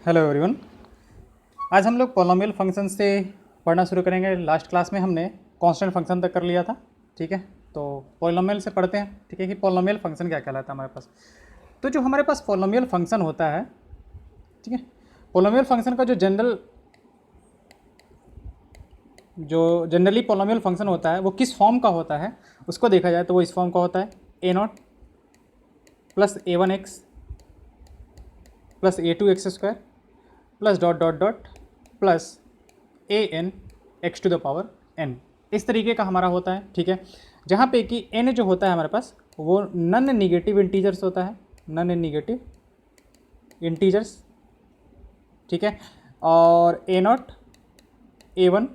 Hello everyone. आज हम लोग पॉलिनोमियल फंक्शन से पढ़ना शुरू करेंगे। लास्ट क्लास में हमने कांस्टेंट फंक्शन तक कर लिया था, ठीक है। तो पॉलिनोमियल से पढ़ते हैं, ठीक है, कि पॉलिनोमियल फंक्शन क्या कहलाता है हमारे पास। तो जो हमारे पास पॉलिनोमियल फंक्शन होता है, ठीक है, पॉलिनोमियल फंक्शन का जो जनरली पॉलिनोमियल फंक्शन होता है वो किस फॉर्म का होता है उसको देखा जाए तो वो इस फॉर्म का होता है a0 plus a1x plus a2x² plus dot dot dot plus an x to the power n। इस तरीके का हमारा होता है, ठीक है। जहाँ पे कि n जो होता है हमारे पास वो नॉन निगेटिव इंटीजर्स होता है, नॉन निगेटिव इंटीजर्स, ठीक है। और a0 a1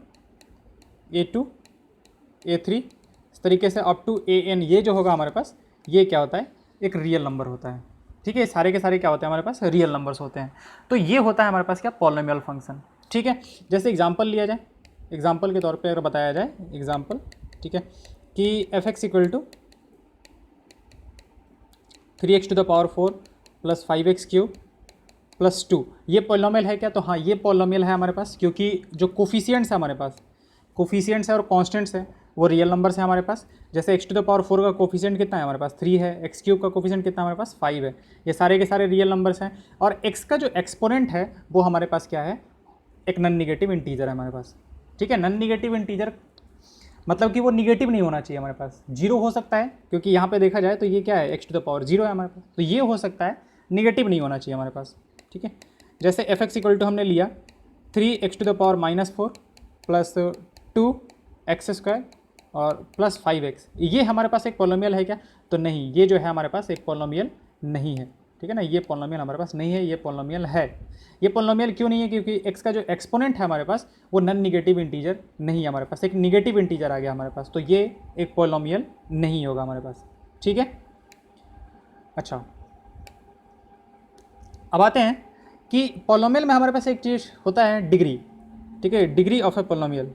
a2 a3 इस तरीके से अप टू an ये जो होगा हमारे पास ये क्या होता है, एक रियल नंबर होता है, ठीक है। सारे के सारे क्या होते हैं हमारे पास, रियल नंबर्स होते हैं। तो ये होता है हमारे पास क्या, पॉलिनोमियल फंक्शन, ठीक है। जैसे एग्जांपल लिया जाए, एग्जांपल के तौर पे अगर बताया जाए एग्जांपल, ठीक है, कि f(x) equal to 3x to the power 4 plus 5x³ plus 2, ये पॉलिनोमियल है क्या? तो हाँ, ये पॉलिनोमियल है हमारे पास, क्योंकि जो कोफिशिएंट्स है हमारे पास, कोफिशिएंट्स है और कांस्टेंट्स है वो रियल नंबर्स है हमारे पास। जैसे x टू द पावर 4 का कोफिशिएंट कितना है हमारे पास, 3 है। x³ का कोफिशिएंट कितना हमारे पास, 5 है। ये सारे के सारे रियल नंबर्स हैं। और x का जो एक्सपोनेंट है वो हमारे पास क्या है, एक नॉन निगेटिव इंटीजर है हमारे पास, ठीक है। नॉन निगेटिव इंटीजर मतलब कि वो निगेटिव नहीं होना चाहिए हमारे पास, जीरो हो सकता है, क्योंकि यहाँ पे देखा जाए तो ये क्या है, x टू द पावर 0 है हमारे पास, तो ये हो सकता है, निगेटिव नहीं होना चाहिए हमारे पास, ठीक है। जैसे f(x) इक्वल टू हमने लिया 3x to the power -4 plus 2x² और प्लस 5x, ये हमारे पास एक पॉलिनोमियल है क्या? तो नहीं, ये जो है हमारे पास एक पॉलिनोमियल नहीं है, ठीक है ना। ये पॉलिनोमियल हमारे पास नहीं है, ये पॉलिनोमियल है। ये पॉलिनोमियल क्यों नहीं है? क्योंकि x का जो एक्सपोनेंट है हमारे पास वो नॉन निगेटिव इंटीजर नहीं है हमारे पास, एक निगेटिव इंटीजर आ गया हमारे पास, तो ये एक पॉलिनोमियल नहीं होगा हमारे पास, ठीक है। अच्छा, अब आते हैं कि पॉलिनोमियल में हमारे पास एक चीज़ होता है डिग्री, ठीक है, degree of a polynomial,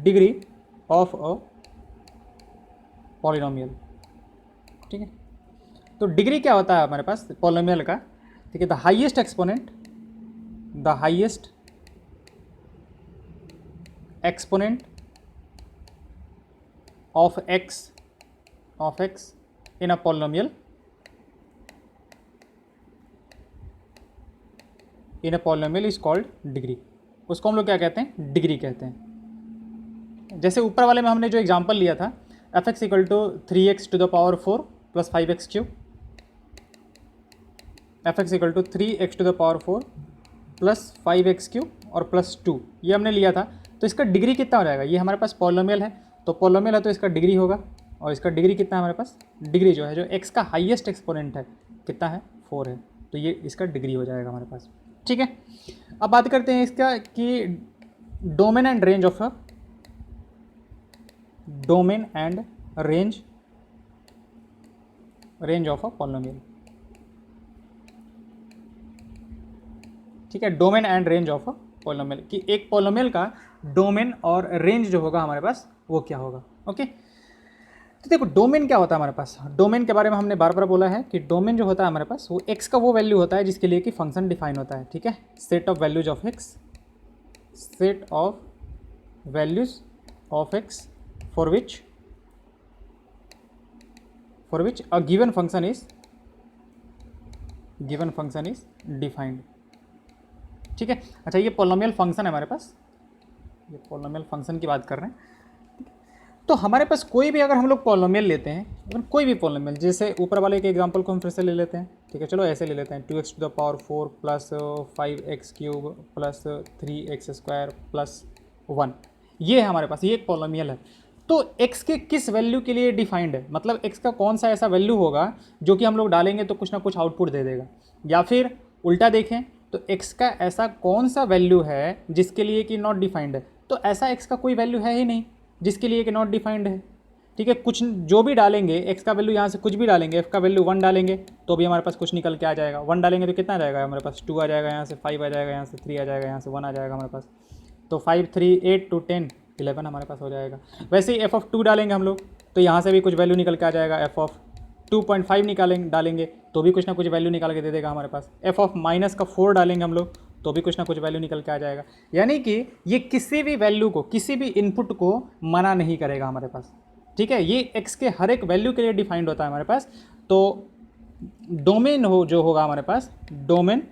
degree of a polynomial, ठीक है। तो डिग्री क्या होता है हमारे पास पॉलिनोमियल का, ठीक है, the highest exponent, the highest exponent of x in a polynomial, in a polynomial is called degree. उसको हम लोग क्या कहते हैं, डिग्री कहते हैं। जैसे ऊपर वाले में हमने जो एग्जांपल लिया था f(x) equal to 3x to the power 4 plus 5x³ f(x) equal to 3x to the power 4 plus 5x³ और प्लस 2, ये हमने लिया था। तो इसका डिग्री कितना हो जाएगा, ये हमारे पास पॉलिनोमियल है, तो पॉलिनोमियल है तो इसका डिग्री होगा, और इसका डिग्री कितना है हमारे पास, डिग्री जो है, जो x का हाईएस्ट एक्सपोनेंट है कितना है, 4 है, तो ये इसका डिग्री हो जाएगा हमारे पास, ठीक है। अब बात करते हैं इसका कि domain and range of a, domain and range of a polynomial, ठीक है। Domain and range of a polynomial, कि एक पॉलिनोमियल का डोमेन और रेंज जो होगा हमारे पास वो क्या होगा, ओके। तो देखो डोमेन क्या होता है हमारे पास, डोमेन के बारे में हमने बार बार बोला है कि डोमेन जो होता है हमारे पास वो x का वो वैल्यू होता है जिसके लिए कि फंक्शन डिफाइन होता है, ठीक है। Set of values of x, set of values of x for which a given function is defined, ठीक है। अच्छा, ये पॉलिनोमियल फंक्शन है हमारे पास, ये पॉलिनोमियल फंक्शन की बात कर रहे हैं। तो हमारे पास कोई भी अगर हम लोग पॉलिनोमियल लेते हैं, अगर कोई भी पॉलिनोमियल, जैसे ऊपर वाले के एग्जांपल को हम फिर से ले लेते हैं, ठीक है, चलो ऐसे ले लेते हैं 2x to the power 4 plus 5x³ plus 3x² plus 1, ये है हमारे पास, ये एक पॉलिनोमियल है। तो x के किस वैल्यू के लिए डिफाइंड है, मतलब x का कौन सा ऐसा वैल्यू होगा जो कि हम लोग डालेंगे तो कुछ ना कुछ आउटपुट दे देगा, या फिर उल्टा देखें तो x का ऐसा कौन सा वैल्यू है जिसके लिए कि नॉट डिफाइंड है। तो ऐसा x का कोई वैल्यू है ही नहीं जिसके लिए कि नॉट डिफाइंड है, ठीक है। कुछ जो भी डालेंगे x का वैल्यू, यहाँ से कुछ भी डालेंगे, f का वैल्यू 1 डालेंगे तो भी हमारे पास कुछ निकल के आ जाएगा, 1 डालेंगे तो कितना आ जाएगा हमारे पास, 2 आ जाएगा, यहाँ से 5 आ जाएगा, यहाँ से 3 आ जाएगा, यहाँ से 1 आ जाएगा हमारे पास, तो 5 3 8 2 10 11 हमारे पास हो जाएगा। वैसे ही f(2) डालेंगे हम लोग तो यहाँ से भी कुछ वैल्यू निकल के आ जाएगा, f(2) 2.5 निकालेंगे डालेंगे तो भी कुछ ना कुछ वैल्यू निकाल के दे देगा हमारे पास। एफ ऑफ माइनस का 4 डालेंगे हम लोग तो भी कुछ ना कुछ वैल्यू निकल के आ जाएगा। यानी कि ये किसी भी वैल्यू को, किसी भी इनपुट को मना नहीं करेगा हमारे पास, ठीक है। ये एक्स के हर एक वैल्यू के लिए डिफाइंड होता है हमारे पास। तो डोमेन जो होगा हमारे पास, domain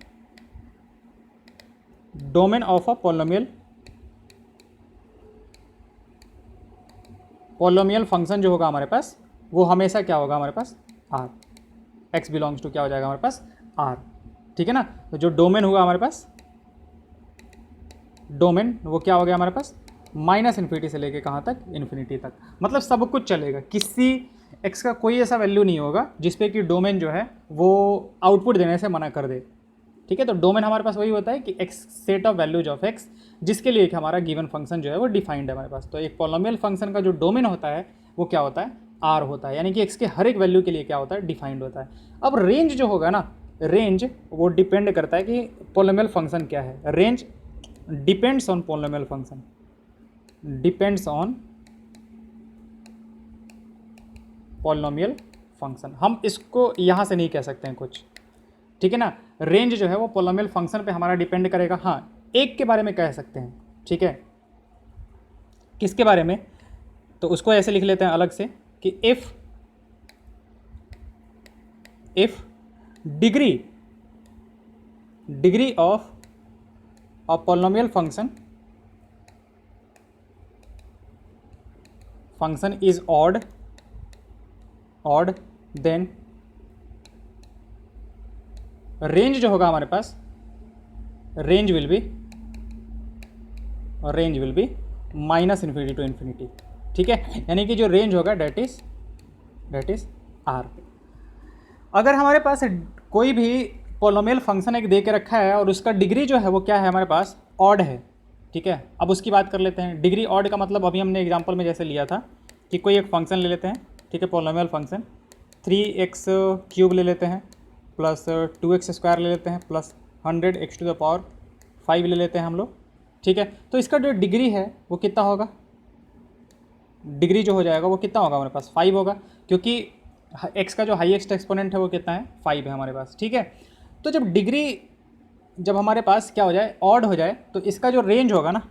of a polynomial function जो होगा हमारे पास, वो हमेशा क्या होगा हमारे पास, आर। एक्स बिलोंग्स टू क्या हो जाएगा हमारे पास, आर, ठीक है ना। तो जो डोमेन होगा हमारे पास, डोमेन वो क्या हो गया हमारे पास, माइनस इन्फिनिटी से लेके कहाँ तक, इन्फिनिटी तक। मतलब सब कुछ चलेगा, किसी एक्स का कोई ऐसा वैल्यू नहीं होगा जिसपे कि डोमेन जो है वो आउटपुट देने से मना कर दे, ठीक है। तो डोमेन हमारे पास वही होता है कि x set of values of x, जिसके लिए कि हमारा गिवन फंक्शन जो है वो डिफाइंड है हमारे पास। तो एक पॉलिनोमियल फंक्शन का जो डोमेन होता है वो क्या होता है, आर होता है, यानी कि एक्स के हर एक वैल्यू के लिए क्या होता है, डिफाइंड होता है। अब रेंज जो होगा ना, रेंज वो डिपेंड करता है कि पॉलिनोमियल फंक्शन क्या है। Range depends on polynomial function, depends on polynomial function. हम इसको यहाँ से नहीं कह सकते हैं कुछ, ठीक है ना। रेंज जो है वो पॉलिनोमियल फंक्शन पे हमारा डिपेंड करेगा। हाँ, एक के बारे में कह सकते हैं, ठीक है। किसके बारे में, तो उसको ऐसे लिख लेते हैं अलग से कि if degree of a polynomial function is odd, then range जो होगा हमारे पास, range will be minus infinity to infinity, ठीक है। यानी कि जो रेंज होगा डेट इज आर। अगर हमारे पास कोई भी पॉलिनोमियल फंक्शन एक दे के रखा है और उसका डिग्री जो है वो क्या है हमारे पास, ऑड है, ठीक है। अब उसकी बात कर लेते हैं। डिग्री ऑड का मतलब अभी हमने एग्जांपल में जैसे लिया था कि कोई एक फंक्शन ले लेते हैं, ठीक है, पॉलिनोमियल फंक्शन 3x³ ले लेते हैं, प्लस 2x² ले लेते हैं, प्लस 100x⁵ ले लेते हैं हम लोग, ठीक है। तो इसका जो डिग्री है वो कितना होगा, डिग्री जो हो जाएगा वो कितना होगा हमारे पास, 5 होगा, क्योंकि x का जो हाईएस्ट एक्सपोनेंट है वो कितना है, 5 है हमारे पास, ठीक है। तो जब डिग्री, जब हमारे पास क्या हो जाए, ऑड हो जाए, तो इसका जो रेंज होगा ना,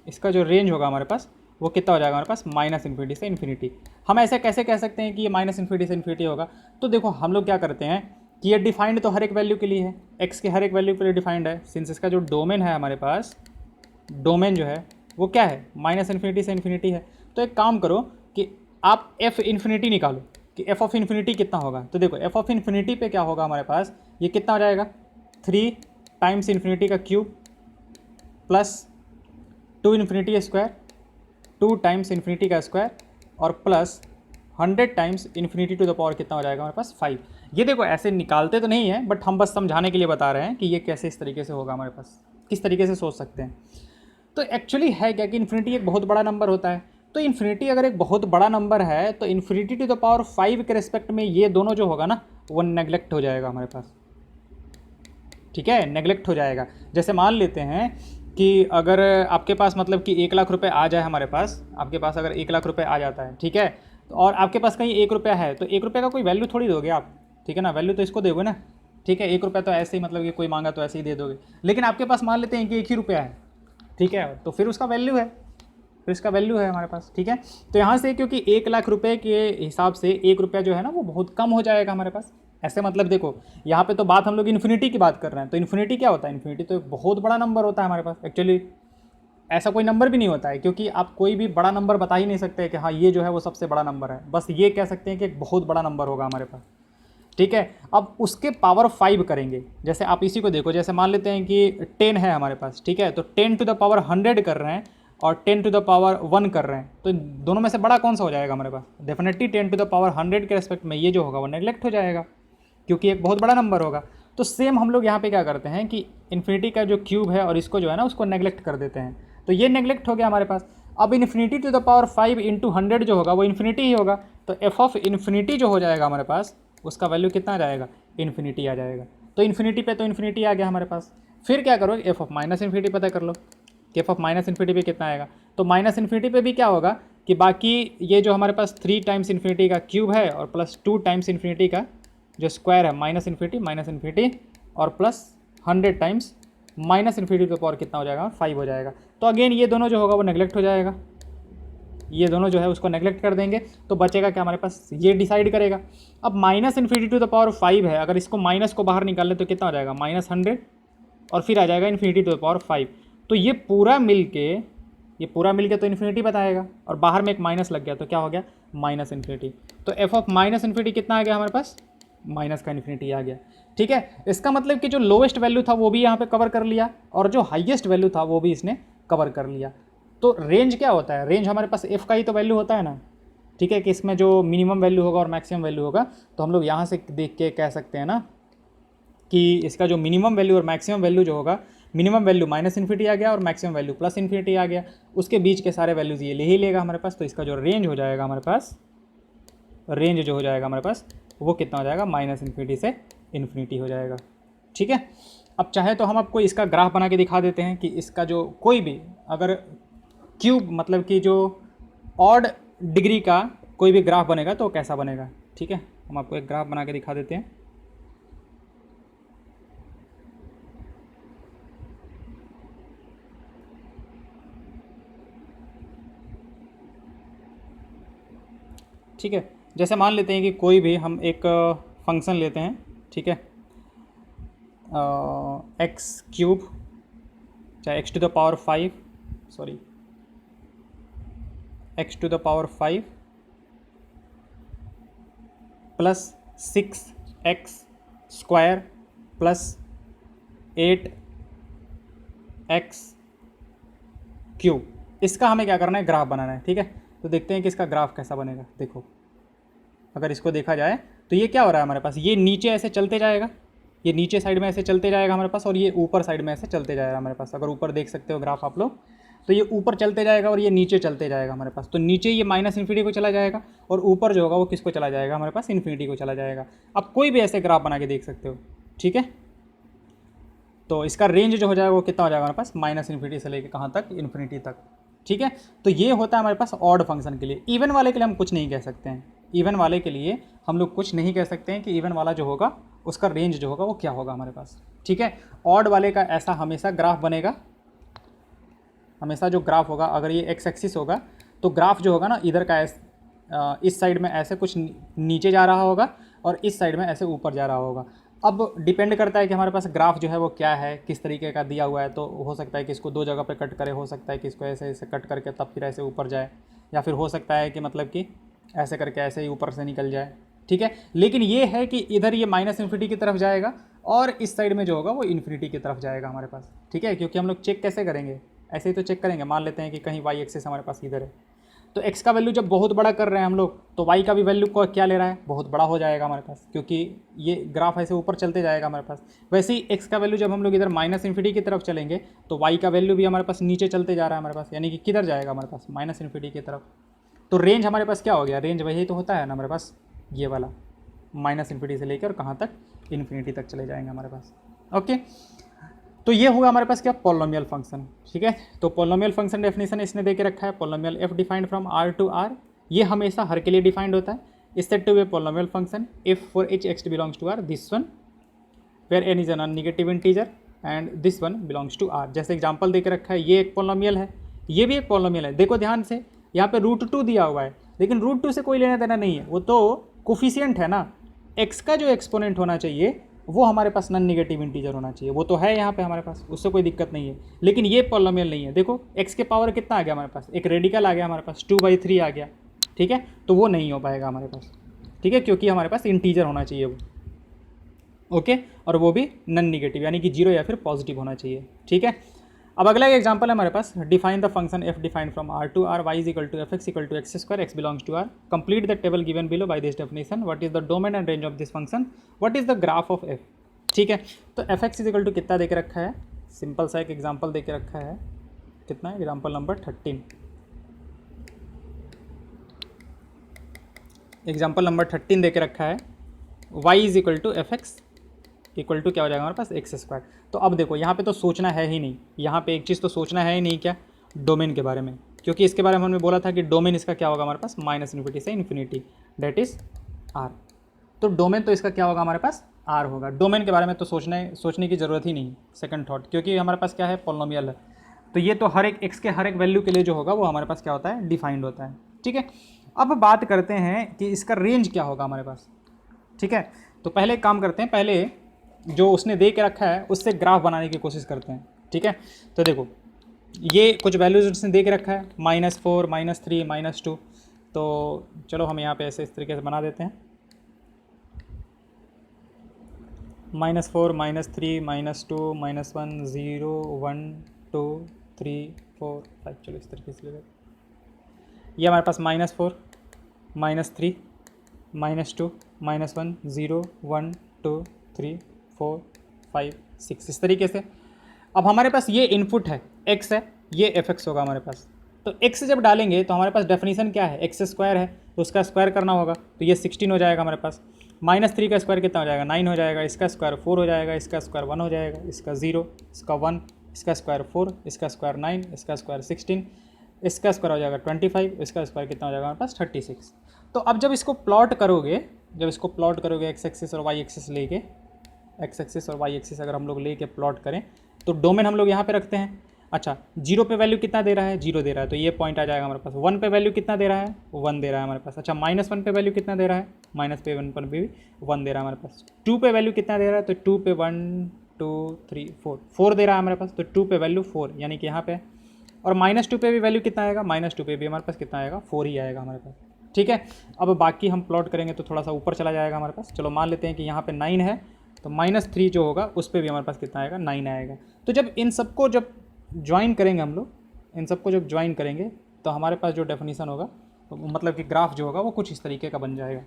इसका जो रेंज होगा हमारे पास वो कितना हो जाएगा हमारे पास, माइनस इन्फिनिटी से इन्फिनिटी। हम ऐसे कैसे कह सकते हैं कि ये माइनस इन्फिनिटी से इन्फिनिटी होगा, तो देखो हम लोग क्या करते हैं कि ये डिफाइंड तो हर एक वैल्यू के लिए है, एक्स के हर एक वैल्यू के लिए डिफाइंड है। सिंस इसका जो डोमेन है हमारे पास, डोमेन जो है वो क्या है, माइनस इन्फिनिटी से इन्फिनिटी है। तो एक काम करो कि आप एफ इन्फिनिटी निकालो कि एफ ऑफ इन्फिनिटी कितना होगा। तो देखो एफ ऑफ इन्फिनिटी पे क्या होगा हमारे पास, ये कितना हो जाएगा, 3 टाइम्स इन्फिनिटी का cube plus 2 infinity square, 2 times infinity का स्क्वायर और plus 100 times infinity to the power कितना हो जाएगा हमारे पास, 5। ये देखो ऐसे निकालते तो नहीं है, बट हम बस समझाने के लिए बता रहे हैं कि ये कैसे इस तरीके से होगा हमारे पास, किस तरीके से सोच सकते हैं। तो एक्चुअली है क्या कि इन्फिनिटी एक बहुत बड़ा नंबर होता है। तो इन्फिनिटी अगर एक बहुत बड़ा नंबर है तो इन्फिनिटी टू द पावर 5 के रिस्पेक्ट में ये दोनों जो होगा ना वो नेगलेक्ट हो जाएगा हमारे पास, ठीक है, नेगलेक्ट हो जाएगा। जैसे मान लेते हैं कि अगर आपके पास मतलब कि 1 लाख रुपए आ जाए हमारे पास, आपके पास अगर 1 लाख रुपए आ जाता है, ठीक है, और आपके पास कहीं 1 रुपया है, तो 1 रुपये का कोई वैल्यू थोड़ी दोगे आप, ठीक है ना, वैल्यू तो इसको दोगे ना, ठीक है। 1 रुपया तो ऐसे ही मतलब कि कोई मांगा तो ऐसे ही दे दोगे। लेकिन आपके पास मान लेते हैं कि 1 ही रुपया है, ठीक है, तो फिर उसका वैल्यू है, फिर इसका वैल्यू है हमारे पास, ठीक है। तो यहाँ से क्योंकि 1 लाख रुपए के हिसाब से 1 रुपया जो है ना वो बहुत कम हो जाएगा हमारे पास। ऐसे मतलब देखो यहाँ पे तो बात हम लोग इन्फिनिटी की बात कर रहे हैं, तो इन्फिनिटी क्या होता है, इन्फिनिटी तो एक बहुत बड़ा नंबर होता है हमारे पास। एक्चुअली ऐसा कोई नंबर भी नहीं होता है, क्योंकि आप कोई भी बड़ा नंबर बता ही नहीं सकते कि हाँ ये जो है वो सबसे बड़ा नंबर है, बस ये कह सकते हैं कि एक बहुत बड़ा नंबर होगा हमारे पास, ठीक है। अब उसके पावर 5 करेंगे, जैसे आप इसी को देखो, जैसे मान लेते हैं कि 10 है हमारे पास, ठीक है, तो 10 टू द पावर 100 कर रहे हैं और 10 टू द पावर 1 कर रहे हैं, तो दोनों में से बड़ा कौन सा हो जाएगा हमारे पास, डेफिनेटली 10 टू द पावर 100 के रेस्पेक्ट में ये जो होगा वो नेगलेक्ट हो जाएगा, क्योंकि एक बहुत बड़ा नंबर होगा। तो सेम हम लोग यहाँ पे क्या करते हैं कि इन्फिनिटी का जो क्यूब है और इसको जो है ना उसको नेगलेक्ट कर देते हैं, तो ये नेगलेक्ट हो गया हमारे पास। अब infinity to the power 5 into 100 जो होगा वो इन्फिनिटी ही होगा, तो एफ ऑफ इन्फिनिटी जो हो जाएगा हमारे पास उसका वैल्यू कितना आ जाएगा, इन्फिनिटी आ जाएगा। तो इन्फिनिटी पे तो इन्फिनिटी आ गया हमारे पास। फिर क्या करो, एफ ऑफ माइनस इन्फिनिटी पता कर लो कि एफ ऑफ माइनस इन्फिनिटी पे कितना आएगा। तो माइनस इन्फिनिटी पे भी क्या होगा कि बाकी ये जो हमारे पास 3 टाइम्स इन्फिनिटी का क्यूब है और प्लस 2 टाइम्स इन्फिनिटी का जो स्क्वायर है माइनस इन्फिनिटी और plus 100 times minus infinity to the power कितना हो जाएगा, 5 हो जाएगा। तो अगेन ये दोनों जो होगा वो नेगलेक्ट हो जाएगा, ये दोनों जो है उसको नेगलेक्ट कर देंगे, तो बचेगा क्या हमारे पास, ये डिसाइड करेगा। अब minus infinity to the power 5 है, अगर इसको माइनस को बाहर निकाल ले तो कितना हो जाएगा, -100 और फिर आ जाएगा इन्फिनिटी टू द पावर 5। तो ये पूरा मिल के तो इन्फिनिटी बताएगा, और बाहर में एक माइनस लग गया तो क्या हो गया, माइनस इन्फिनिटी। तो एफ ऑफ माइनस इन्फिनिटी कितना आ गया हमारे पास, माइनस का इन्फिनिटी आ गया। ठीक है, इसका मतलब कि जो लोवेस्ट वैल्यू था वो भी यहाँ पे कवर कर लिया और जो हाईएस्ट वैल्यू था वो भी इसने कवर कर लिया। तो रेंज क्या होता है, रेंज हमारे पास एफ का ही तो वैल्यू होता है ना। ठीक है, कि इसमें जो मिनिमम वैल्यू होगा और मैक्सिमम वैल्यू होगा, तो हम लोग यहाँ से देख के कह सकते हैं ना कि इसका जो मिनिमम वैल्यू और मैक्सिमम वैल्यू जो होगा, मिनिमम वैल्यू माइनस इन्फिनिटी आ गया और मैक्सिमम वैल्यू प्लस इन्फिनिटी आ गया, उसके बीच के सारे वैल्यूज़ ये ले ही लेगा हमारे पास। तो इसका जो रेंज हो जाएगा हमारे पास, रेंज जो हो जाएगा हमारे पास वो कितना हो जाएगा, माइनस इन्फिनिटी से इन्फिनिटी हो जाएगा। ठीक है, अब चाहे तो हम आपको इसका ग्राफ बना के दिखा देते हैं कि इसका जो कोई भी अगर क्यूब मतलब कि जो ऑड डिग्री का कोई भी ग्राफ बनेगा तो कैसा बनेगा। ठीक है, हम आपको एक ग्राफ बना के दिखा देते हैं। ठीक है, जैसे मान लेते हैं कि कोई भी हम एक फंक्शन लेते हैं, ठीक है, एक्स क्यूब चाहे x to the power 5 x to the power 5 plus 6x square plus 8x cube, इसका हमें क्या करना है, ग्राफ बनाना है। ठीक है, तो देखते हैं कि इसका ग्राफ कैसा बनेगा। देखो, अगर इसको देखा जाए तो ये क्या हो रहा है हमारे पास, ये नीचे ऐसे चलते जाएगा, ये नीचे साइड में ऐसे चलते जाएगा हमारे पास, और ये ऊपर साइड में ऐसे चलते जाएगा हमारे पास। अगर ऊपर देख सकते हो ग्राफ आप लोग, तो ये ऊपर चलते जाएगा और ये नीचे चलते जाएगा हमारे पास। तो नीचे ये माइनस इन्फिनिटी को चला जाएगा और ऊपर जो होगा वो किसको चला जाएगा हमारे पास, इन्फिनिटी को चला जाएगा। अब कोई भी ऐसे ग्राफ बना के देख सकते हो। ठीक है, तो इसका रेंज जो हो जाएगा वो कितना हो जाएगा हमारे पास, माइनस इन्फिनिटी से लेकर कहाँ तक, इन्फिनिटी तक। ठीक है, तो ये होता है हमारे पास ऑड फंक्शन के लिए। इवन वाले के लिए हम कुछ नहीं कह सकते हैं, इवन वाले के लिए हम लोग कुछ नहीं कह सकते हैं कि इवन वाला जो होगा उसका रेंज जो होगा वो क्या होगा हमारे पास। ठीक है, ऑड वाले का ऐसा हमेशा ग्राफ बनेगा, हमेशा जो ग्राफ होगा, अगर ये एक्स एक्सिस होगा तो ग्राफ जो होगा ना इधर का इस साइड में ऐसे कुछ नीचे जा रहा होगा और इस साइड में ऐसे ऊपर जा रहा होगा। अब डिपेंड करता है कि हमारे पास ग्राफ जो है वो क्या है, किस तरीके का दिया हुआ है। तो हो सकता है कि इसको 2 जगह पे कट करे, हो सकता है कि इसको ऐसे ऐसे कट करके तब फिर ऐसे ऊपर जाए, या फिर हो सकता है कि मतलब कि ऐसे करके ऐसे ही ऊपर से निकल जाए। ठीक है, लेकिन ये है कि इधर ये माइनस इन्फिनिटी की तरफ जाएगा और इस साइड में जो होगा वो इन्फिनिटी की तरफ जाएगा हमारे पास। ठीक है, क्योंकि हम लोग चेक कैसे करेंगे, ऐसे ही तो चेक करेंगे। मान लेते हैं कि कहीं वाई एक्सिस हमारे पास इधर है, तो x का वैल्यू जब बहुत बड़ा कर रहे हैं हम लोग, तो y का भी वैल्यू को क्या ले रहा है, बहुत बड़ा हो जाएगा हमारे पास, क्योंकि ये ग्राफ ऐसे ऊपर चलते जाएगा हमारे पास। वैसे ही x का वैल्यू जब हम लोग इधर माइनस इन्फिनिटी की तरफ चलेंगे तो y का वैल्यू भी हमारे पास नीचे चलते जा रहा है हमारे पास, यानी कि किधर जाएगा हमारे पास, माइनस इन्फिनिटी की तरफ। तो रेंज हमारे पास क्या हो गया, रेंज वही तो होता है ना हमारे पास, ये वाला माइनस इन्फिनिटी से लेकर कहाँ तक, इन्फिनिटी तक चले जाएंगे हमारे पास। ओके, तो ये होगा हमारे पास क्या, पॉलिनोमियल फंक्शन। ठीक है, तो पॉलिनोमियल फंक्शन डेफिनेशन इसने देके रखा है, polynomial f defined from R to R. ये हमेशा हर के लिए डिफाइंड होता है। Is said to be polynomial function if for h x belongs to R this one, where n is a non negative integer and this one belongs to R. जैसे example देके रखा है, ये एक पॉलिनोमियल है, ये भी एक पॉलिनोमियल है। देखो ध्यान से, यहाँ पे √2 दिया हुआ है, लेकिन √2 से कोई लेना देना नहीं है, वो तो कोफिशिएंट है ना। एक्स का जो एक्सपोनेंट होना चाहिए वो हमारे पास नॉन नेगेटिव इंटीजर होना चाहिए, वो तो है यहाँ पे हमारे पास, उससे कोई दिक्कत नहीं है। लेकिन ये पॉलिनोमियल नहीं है। देखो x के पावर कितना आ गया हमारे पास, एक रेडिकल आ गया हमारे पास, 2/3 आ गया। ठीक है, तो वो नहीं हो पाएगा हमारे पास। ठीक है, क्योंकि हमारे पास इंटीजर होना चाहिए वो। ओके, और वो भी नॉन नेगेटिव, यानी कि 0 या फिर पॉजिटिव होना चाहिए। ठीक है, अब अगला एग्जांपल है हमारे पास, define the function F defined from R to R, Y is equal to F x equal to x square, X belongs to R. Complete the table given below by this definition. What is the domain and range of this function, what is the graph of F. ठीक है, तो F X is equal to कितना देके रखा है, simple सा एक example देके रखा है, कितना है, एग्जाम्पल नंबर 13। एग्जाम्पल नंबर 13 देके रखा है, y is equal to F x equal to क्या हो जाएगा हमारे पास, एक्स स्क्वायर। तो अब देखो यहाँ पे तो सोचना है ही नहीं, यहाँ पे एक चीज़ तो सोचना है ही नहीं, क्या, डोमेन के बारे में, क्योंकि इसके बारे में हमने बोला था कि डोमेन इसका क्या होगा हमारे पास, माइनस इन्फिनिटी से इन्फिनिटी, डेट इज़ आर। तो डोमेन तो इसका क्या होगा हमारे पास, आर होगा। डोमेन के बारे में तो सोचने की ज़रूरत ही नहीं, सेकंड थॉट, क्योंकि हमारे पास क्या है, पॉलिनोमियल है। तो ये तो हर एक एक्स के हर एक वैल्यू के लिए जो होगा वो हमारे पास क्या होता है, डिफाइंड होता है। ठीक है, अब बात करते हैं कि इसका रेंज क्या होगा हमारे पास। ठीक है, तो पहले एक काम करते हैं, पहले जो उसने दे के रखा है उससे ग्राफ बनाने की कोशिश करते हैं। ठीक है, तो देखो ये कुछ वैल्यूज उसने दे के रखा है, -4, -3, -2। तो चलो हम यहाँ पे ऐसे इस तरीके से बना देते हैं, -4, -3, -2, -1, 0, 1, 2, 3, 4, 5। चलो इस तरीके से ले लेते हैं। ये हमारे पास -4, -3, -2, -1, 0, 1, 2, 3, 4, 5, 6, इस तरीके से। अब हमारे पास ये इनपुट है, x है, ये fx होगा हमारे पास। तो x जब डालेंगे तो हमारे पास डेफिनेशन क्या है, x² है, तो उसका स्क्वायर करना होगा, तो ये 16 हो जाएगा हमारे पास। -3 का स्क्वायर कितना हो जाएगा, 9 हो जाएगा, इसका स्क्वायर 4 हो जाएगा, इसका स्क्वायर 1 हो जाएगा, इसका 0, इसका 1, इसका स्क्वायर 4, इसका स्क्वायर 9, इसका स्क्वायर 16, इसका स्क्वायर हो जाएगा 25, इसका स्क्वायर कितना हो जाएगा हमारे पास 36। तो अब जब इसको प्लॉट करोगे, एक्स एक्सिस और वाई एक्सिस लेके, एक्स एक्सिस और वाई एक्सिस अगर हम लोग लेके प्लॉट करें, तो डोमेन हम लोग यहाँ पे रखते हैं। अच्छा, 0 पे वैल्यू कितना दे रहा है, 0 दे रहा है, तो ये पॉइंट आ जाएगा हमारे पास। 1 पे वैल्यू कितना दे रहा है, 1 दे रहा है हमारे पास। अच्छा, -1 पे वैल्यू कितना दे रहा है, -1 पर भी 1 दे रहा है हमारे पास। 2 पे वैल्यू कितना दे रहा है, तो 2 पे 1, 2, 3, 4 दे रहा है हमारे पास, तो 2 पे वैल्यू 4, यानी कि यहाँ पे। और -2 पे भी वैल्यू कितना आएगा, -2 पे भी हमारे पास कितना आएगा, 4 ही आएगा हमारे पास। ठीक है, अब बाकी हम प्लॉट करेंगे तो थोड़ा सा ऊपर चला जाएगा हमारे पास। चलो मान लेते हैं कि यहाँ पे 9 है, तो -3 जो होगा उस पर भी हमारे पास कितना आएगा, 9 आएगा। तो जब इन सबको जब ज्वाइन करेंगे हम लोग, इन सबको जब ज्वाइन करेंगे तो हमारे पास जो डेफिनेशन होगा, तो मतलब कि ग्राफ जो होगा वो कुछ इस तरीके का बन जाएगा।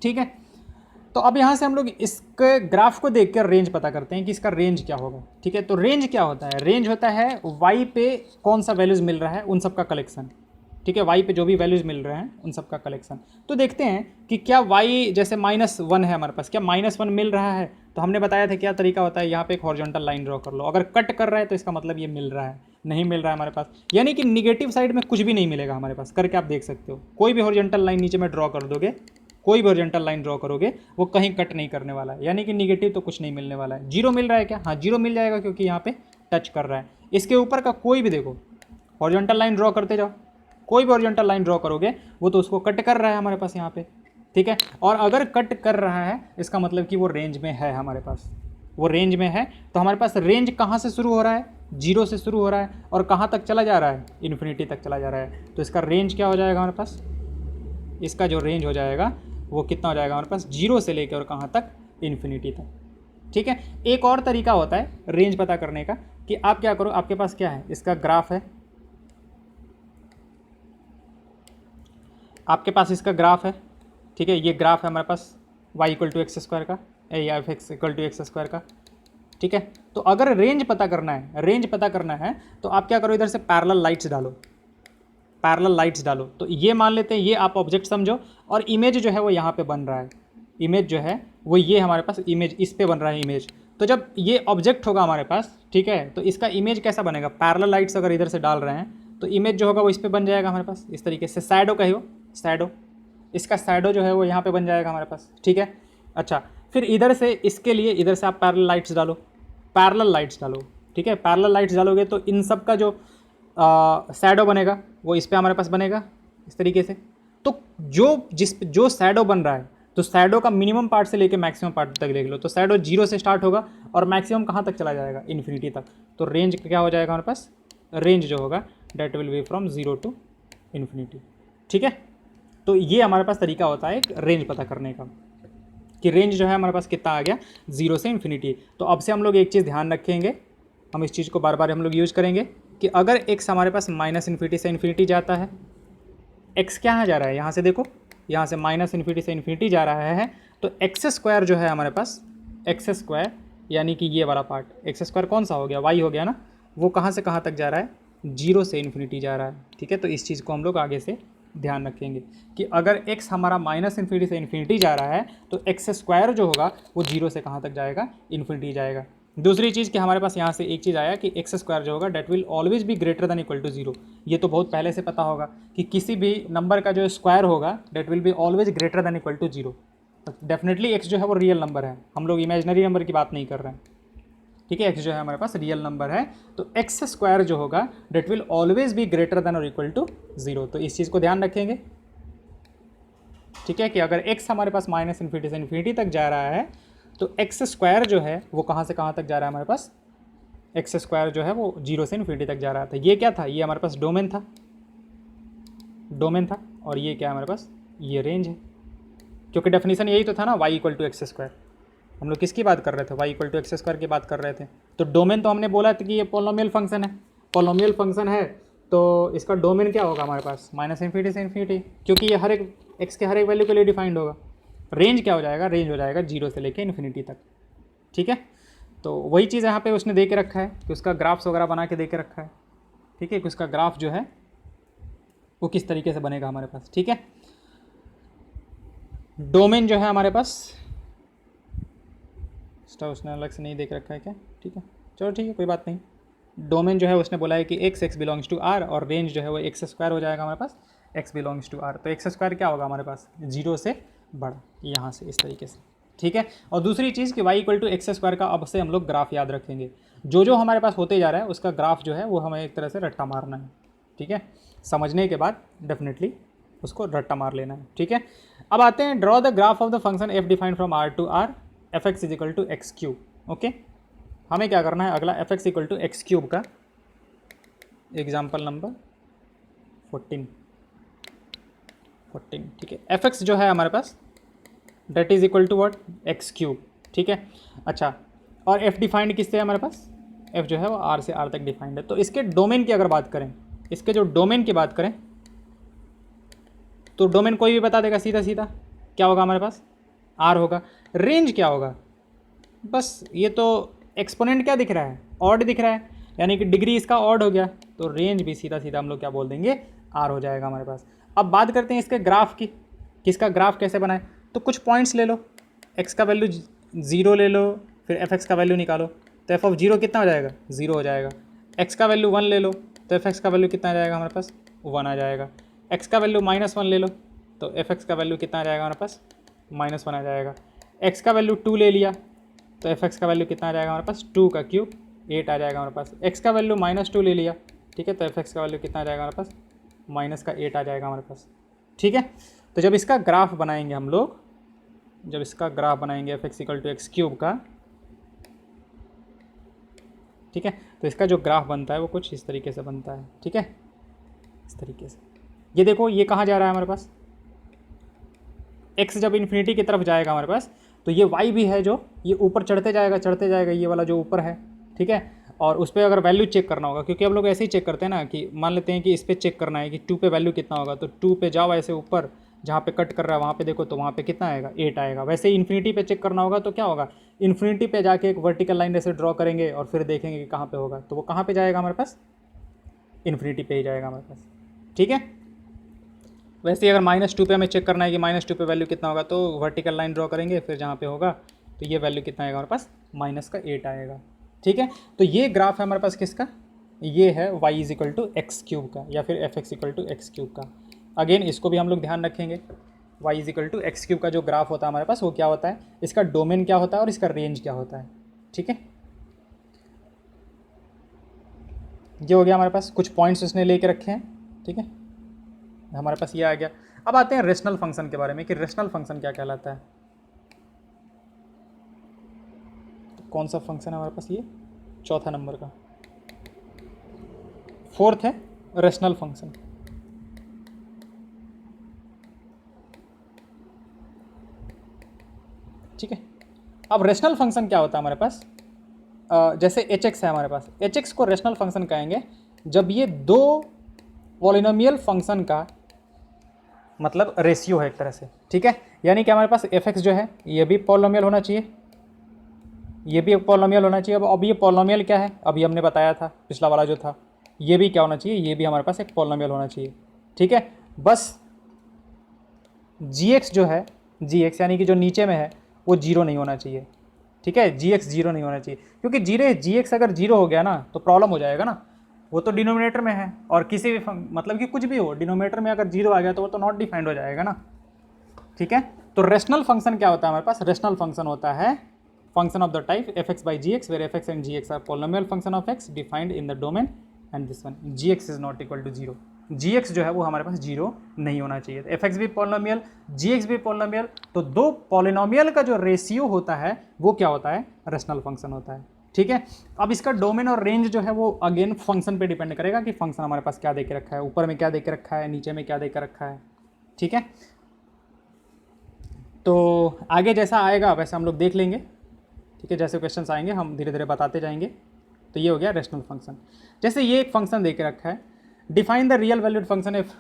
ठीक है, तो अब यहाँ से हम लोग इसके ग्राफ को देख कर रेंज पता करते हैं कि इसका रेंज क्या होगा। ठीक है, तो रेंज क्या होता है, रेंज होता है वाई पे कौन सा वैल्यूज़ मिल रहा है उन सब का कलेक्शन। ठीक है, वाई पे जो भी वैल्यूज़ मिल रहे हैं उन सब का कलेक्शन। तो देखते हैं कि क्या वाई जैसे -1 है हमारे पास, क्या -1 मिल रहा है। तो हमने बताया था क्या तरीका होता है, यहाँ पे एक हॉरिजॉन्टल लाइन ड्रॉ कर लो, अगर कट कर रहा है तो इसका मतलब ये मिल रहा है, नहीं मिल रहा है हमारे पास, यानी कि निगेटिव साइड में कुछ भी नहीं मिलेगा हमारे पास। करके आप देख सकते हो, कोई भी हॉरिजॉन्टल लाइन नीचे में ड्रॉ कर दोगे, कोई भी हॉरिजॉन्टल लाइन ड्रॉ करोगे वो कहीं कट नहीं करने वाला है, यानी कि निगेटिव तो कुछ नहीं मिलने वाला है। 0 मिल रहा है क्या, हाँ 0 मिल जाएगा, क्योंकि यहाँ पे टच कर रहा है। इसके ऊपर का कोई भी देखो हॉरिजॉन्टल लाइन ड्रॉ करते जाओ, कोई भी हॉरिजॉन्टल लाइन ड्रॉ करोगे वो तो उसको कट कर रहा है हमारे पास यहाँ पे। ठीक है, और अगर कट कर रहा है इसका मतलब कि वो रेंज में है हमारे पास, वो रेंज में है। तो हमारे पास रेंज कहाँ से शुरू हो रहा है, 0 से शुरू हो रहा है, और कहाँ तक चला जा रहा है, इन्फिनिटी तक चला जा रहा है। तो इसका रेंज क्या हो जाएगा हमारे पास, इसका जो रेंज हो जाएगा वो कितना हो जाएगा हमारे पास, 0 से लेकर और कहाँ तक, इन्फिनिटी तक। ठीक है, एक और तरीका होता है रेंज पता करने का, कि आप क्या करो, आपके पास क्या है, इसका ग्राफ है, आपके पास इसका ग्राफ है। ठीक है, ये ग्राफ है हमारे पास y = x² का, या x = x² का। ठीक है, तो अगर रेंज पता करना है, रेंज पता करना है तो आप क्या करो, इधर से पैरेलल लाइट्स डालो, पैरेलल लाइट्स डालो। तो ये मान लेते हैं, ये आप ऑब्जेक्ट समझो, और इमेज जो है वो यहाँ पे बन रहा है, इमेज जो है वो ये हमारे पास इमेज, इस पे बन रहा है इमेज। तो जब ये ऑब्जेक्ट होगा हमारे पास, ठीक है, तो इसका इमेज कैसा बनेगा, पैरेलल लाइट्स अगर इधर से डाल रहे हैं तो इमेज जो होगा वो इस पर बन जाएगा हमारे पास, इस तरीके से। शैडो कहियो, शैडो, इसका शैडो जो है वो यहाँ पे बन जाएगा हमारे पास। ठीक है, अच्छा, फिर इधर से इसके लिए इधर से आप पैरेलल लाइट्स डालो, पैरेलल लाइट्स डालो। ठीक है, पैरेलल लाइट्स डालोगे तो इन सब का जो शैडो बनेगा वो इस पे हमारे पास बनेगा इस तरीके से। तो जो शैडो बन रहा है, तो शैडो का मिनिमम पार्ट से लेके मैक्सिमम पार्ट तक देख लो, तो शैडो 0 से स्टार्ट होगा और मैक्सिमम कहाँ तक चला जाएगा, इन्फिनिटी तक। तो रेंज क्या हो जाएगा हमारे पास, रेंज जो होगा that will be from 0 to infinity. ठीक है, तो ये हमारे पास तरीका होता है एक रेंज पता करने का, कि रेंज जो है हमारे पास कितना आ गया, 0 से इन्फिनिटी। तो अब से हम लोग एक चीज़ ध्यान रखेंगे, हम इस चीज़ को बार बार हम लोग यूज़ करेंगे, कि अगर x हमारे पास -इन्फिनिटी से इन्फिनिटी जाता है, x कहाँ जा रहा है, यहाँ से देखो, यहाँ से -इन्फिनिटी से इन्फिनिटी जा रहा है, तो x² जो है हमारे पास, x² यानी कि ये वाला पार्ट, x² कौन सा हो गया, y हो गया ना, वो कहाँ से कहाँ तक जा रहा है, 0 से इन्फिनिटी जा रहा है। ठीक है, तो इस चीज़ को हम लोग आगे से ध्यान रखेंगे कि अगर x हमारा -इन्फिनिटी से इन्फिनिटी जा रहा है तो x² जो होगा वो 0 से कहाँ तक जाएगा, इन्फिनिटी जाएगा। दूसरी चीज़ कि हमारे पास यहाँ से एक चीज़ आया कि एक्स स्क्वायर जो होगा that will always be greater than equal to zero. ये तो बहुत पहले से पता होगा कि किसी भी नंबर का जो स्क्वायर होगा that will be always greater than equal to zero. Definitely x जो है वो रियल नंबर है, हम लोग इमेजनरी नंबर की बात नहीं कर रहे हैं, ठीक है। एक्स जो है हमारे पास रियल नंबर है, तो एक्स स्क्वायर जो होगा that will always be greater than और इक्वल टू जीरो। तो इस चीज़ को ध्यान रखेंगे, ठीक है, कि अगर एक्स हमारे पास माइनस इन्फिनिटी से इन्फिनिटी तक जा रहा है तो एक्स स्क्वायर जो है वो कहाँ से कहाँ तक जा रहा है हमारे पास, एक्स स्क्वायर जो है वो जीरो से इन्फिनिटी तक जा रहा था। ये क्या था, ये हमारे पास डोमेन था, डोमेन था, और ये क्या है हमारे पास, ये रेंज है, क्योंकि डेफिनेशन यही तो था ना, y equal to x square. हम लोग किसकी बात कर रहे थे, y equal to x square की बात कर रहे थे। तो डोमेन तो हमने बोला था कि ये पोलोमियल फंक्शन है, पोलोमियल फंक्शन है, तो इसका डोमेन क्या होगा हमारे पास, माइनस इन्फिनिटी से इन्फिनिटी, क्योंकि ये हर एक एक्स के हर एक वैल्यू के लिए डिफाइंड होगा। रेंज क्या हो जाएगा, रेंज हो जाएगा जीरो से लेकर इन्फिनिटी तक, ठीक है। तो वही चीज़ यहाँ पे उसने दे के रखा है कि उसका ग्राफ्स वगैरह बना के दे के रखा है, ठीक है, कि उसका ग्राफ जो है वो किस तरीके से बनेगा हमारे पास, ठीक है। डोमेन जो है हमारे पास उसने अलग से नहीं देख रखा है क्या, ठीक है, चलो ठीक है, कोई बात नहीं। डोमेन जो है उसने बोला है कि एक्स बिलोंग्स टू आर, और रेंज जो है वो एक्स स्क्वायर हो जाएगा हमारे पास, एक्स बिलोंग्स टू आर। तो एक्स स्क्वायर क्या होगा हमारे पास, जीरो से बड़ा, यहाँ से इस तरीके से, ठीक है। और दूसरी चीज़ कि y equal to x square का अब से हम लोग ग्राफ याद रखेंगे, जो जो हमारे पास होते जा रहा है उसका ग्राफ जो है वो हमें एक तरह से रट्टा मारना है, ठीक है। समझने के बाद डेफिनेटली उसको रट्टा मार लेना है, ठीक है। अब आते हैं, draw the graph of the function F defined from R to R F X is equal to x cube. Okay, हमें क्या करना है अगला, F x equal to x cube का एग्जाम्पल नंबर 14, ठीक है। एफ एक्स जो है हमारे पास that is equal to what, X cube, ठीक है। अच्छा, और एफ डिफाइंड किससे है हमारे पास, एफ जो है वो आर से आर तक डिफाइंड है। तो इसके डोमेन की अगर बात करें, इसके जो डोमेन की बात करें तो डोमेन कोई भी बता देगा सीधा सीधा, क्या होगा हमारे पास, आर होगा। रेंज क्या होगा, बस ये तो एक्सपोनेंट क्या दिख रहा है, ऑड दिख रहा है, यानी कि डिग्री इसका ऑड हो गया, तो रेंज भी सीधा सीधा हम लोग क्या बोल देंगे, आर हो जाएगा हमारे पास। अब बात करते हैं इसके ग्राफ की, किसका ग्राफ कैसे बनाए, तो कुछ पॉइंट्स ले लो, एक्स का वैल्यू 0 ले लो, फिर एफ एक्स का वैल्यू निकालो, तो एफ ऑफ 0 कितना हो जाएगा, 0 हो जाएगा। एक्स का वैल्यू 1 ले लो, तो एफ एक्स का वैल्यू कितना आ जाएगा हमारे पास, 1 आ जाएगा। एक्स का वैल्यू -1 ले लो, तो एफ एक्स का वैल्यू कितना आ जाएगा हमारे पास, -1 आ जाएगा। एक्स का वैल्यू 2 ले लिया, तो एफ एक्स का वैल्यू कितना आ जाएगा हमारे पास, 2 का क्यूब 8 आ जाएगा हमारे पास। एक्स का वैल्यू -2 ले लिया, ठीक है, तो एफ एक्स का वैल्यू कितना आ जाएगा हमारे पास, -8 आ जाएगा हमारे पास, ठीक है। तो जब इसका ग्राफ बनाएंगे हम लोग, जब इसका ग्राफ बनाएंगे f x equal to x cube का, ठीक है, तो इसका जो ग्राफ बनता है वो कुछ इस तरीके से बनता है, ठीक है, इस तरीके से। ये देखो ये कहाँ जा रहा है हमारे पास, x जब इन्फिनिटी की तरफ जाएगा हमारे पास, तो ये y भी है जो ये ऊपर चढ़ते जाएगा, ये वाला जो ऊपर है, ठीक है। और उस पर अगर वैल्यू चेक करना होगा, क्योंकि हम लोग ऐसे ही चेक करते हैं ना, कि मान लेते हैं कि इस पर चेक करना है कि 2 पे वैल्यू कितना होगा, तो 2 पे जाओ ऐसे ऊपर, जहाँ पे कट कर रहा है वहाँ पे देखो, तो वहाँ पे कितना आएगा, 8 आएगा। वैसे ही इन्फिनिटी पे चेक करना होगा तो क्या होगा, इन्फिनिटी पे जाके एक वर्टिकल लाइन ऐसे ड्रॉ करेंगे और फिर देखेंगे कि कहाँ पे होगा, तो वो कहाँ पे जाएगा हमारे पास, इन्फिनिटी पे ही जाएगा हमारे पास, ठीक है। वैसे ही अगर -2 पे हमें चेक करना है कि -2 पे वैल्यू कितना होगा, तो वर्टिकल लाइन ड्रॉ करेंगे, फिर जहाँ पे होगा तो ये वैल्यू कितना आएगा हमारे पास, -8 आएगा, ठीक है। तो ये ग्राफ है हमारे पास किसका, ये है y is equal to x cube का, या फिर f x equal to x cube का। अगेन इसको भी हम लोग ध्यान रखेंगे, y is equal to x cube का जो ग्राफ होता है हमारे पास वो क्या होता है, इसका डोमेन क्या होता है और इसका रेंज क्या होता है, ठीक है। ये हो गया हमारे पास, कुछ पॉइंट्स उसने लेके रखे हैं, ठीक है, हमारे पास ये आ गया। अब आते हैं रेशनल फंक्शन के बारे में, कि रेशनल फंक्शन क्या कहलाता है। तो कौन सा फंक्शन है हमारे पास, ये चौथा नंबर का, 4th है रेशनल फंक्शन, ठीक है। अब रेशनल फंक्शन क्या होता है हमारे पास, जैसे एच एक्स है हमारे पास, एच एक्स को रेशनल फंक्शन कहेंगे जब ये दो पॉलिनोमियल फंक्शन का मतलब रेशियो है एक तरह से, ठीक है। यानी कि हमारे पास एफ एक्स जो है ये भी पॉलिनोमियल होना चाहिए, ये भी एक पॉलिनोमियल होना चाहिए। अब ये पॉलिनोमियल क्या है, अभी हमने बताया था पिछला वाला जो था, ये भी क्या होना चाहिए, ये भी हमारे पास एक पॉलिनोमियल होना चाहिए, ठीक है। बस जी एक्स जो है, जी एक्स यानी कि जो नीचे में है वो 0 नहीं होना चाहिए, ठीक है, जी एक्स जीरो नहीं होना चाहिए, क्योंकि जी एक्स अगर जीरो हो गया ना तो प्रॉब्लम हो जाएगा ना, वो तो डिनोमिनेटर में है, और किसी भी मतलब कि कुछ भी हो डिनोमिनेटर में अगर जीरो आ गया तो वो तो नॉट डिफाइंड हो जाएगा ना। ठीक है, तो रेशनल फंक्शन क्या होता है हमारे पास, रेशनल फंक्शन होता है function of the type f x by g x, where f x and g x are polynomial function of x defined in the domain and this one g x is not equal to zero, g x जो है वो हमारे पास zero नहीं होना चाहिए। F x भी polynomial, g x भी पॉलिनोमियल, तो दो पॉलिनोमियल का जो रेशियो होता है वो क्या होता है, रेशनल फंक्शन होता है। ठीक है, अब इसका डोमेन और रेंज जो है वो अगेन फंक्शन पे डिपेंड करेगा कि फंक्शन हमारे पास क्या दे के रखा है, ऊपर में क्या दे के रखा है, नीचे में क्या दे के रखा है। ठीक है, तो आगे जैसा आएगा वैसे हम लोग देख लेंगे। ठीक है, जैसे क्वेश्चंस आएंगे हम धीरे धीरे बताते जाएंगे। तो ये हो गया रेशनल फंक्शन। जैसे ये एक फंक्शन दे के रखा है, define the real valued function f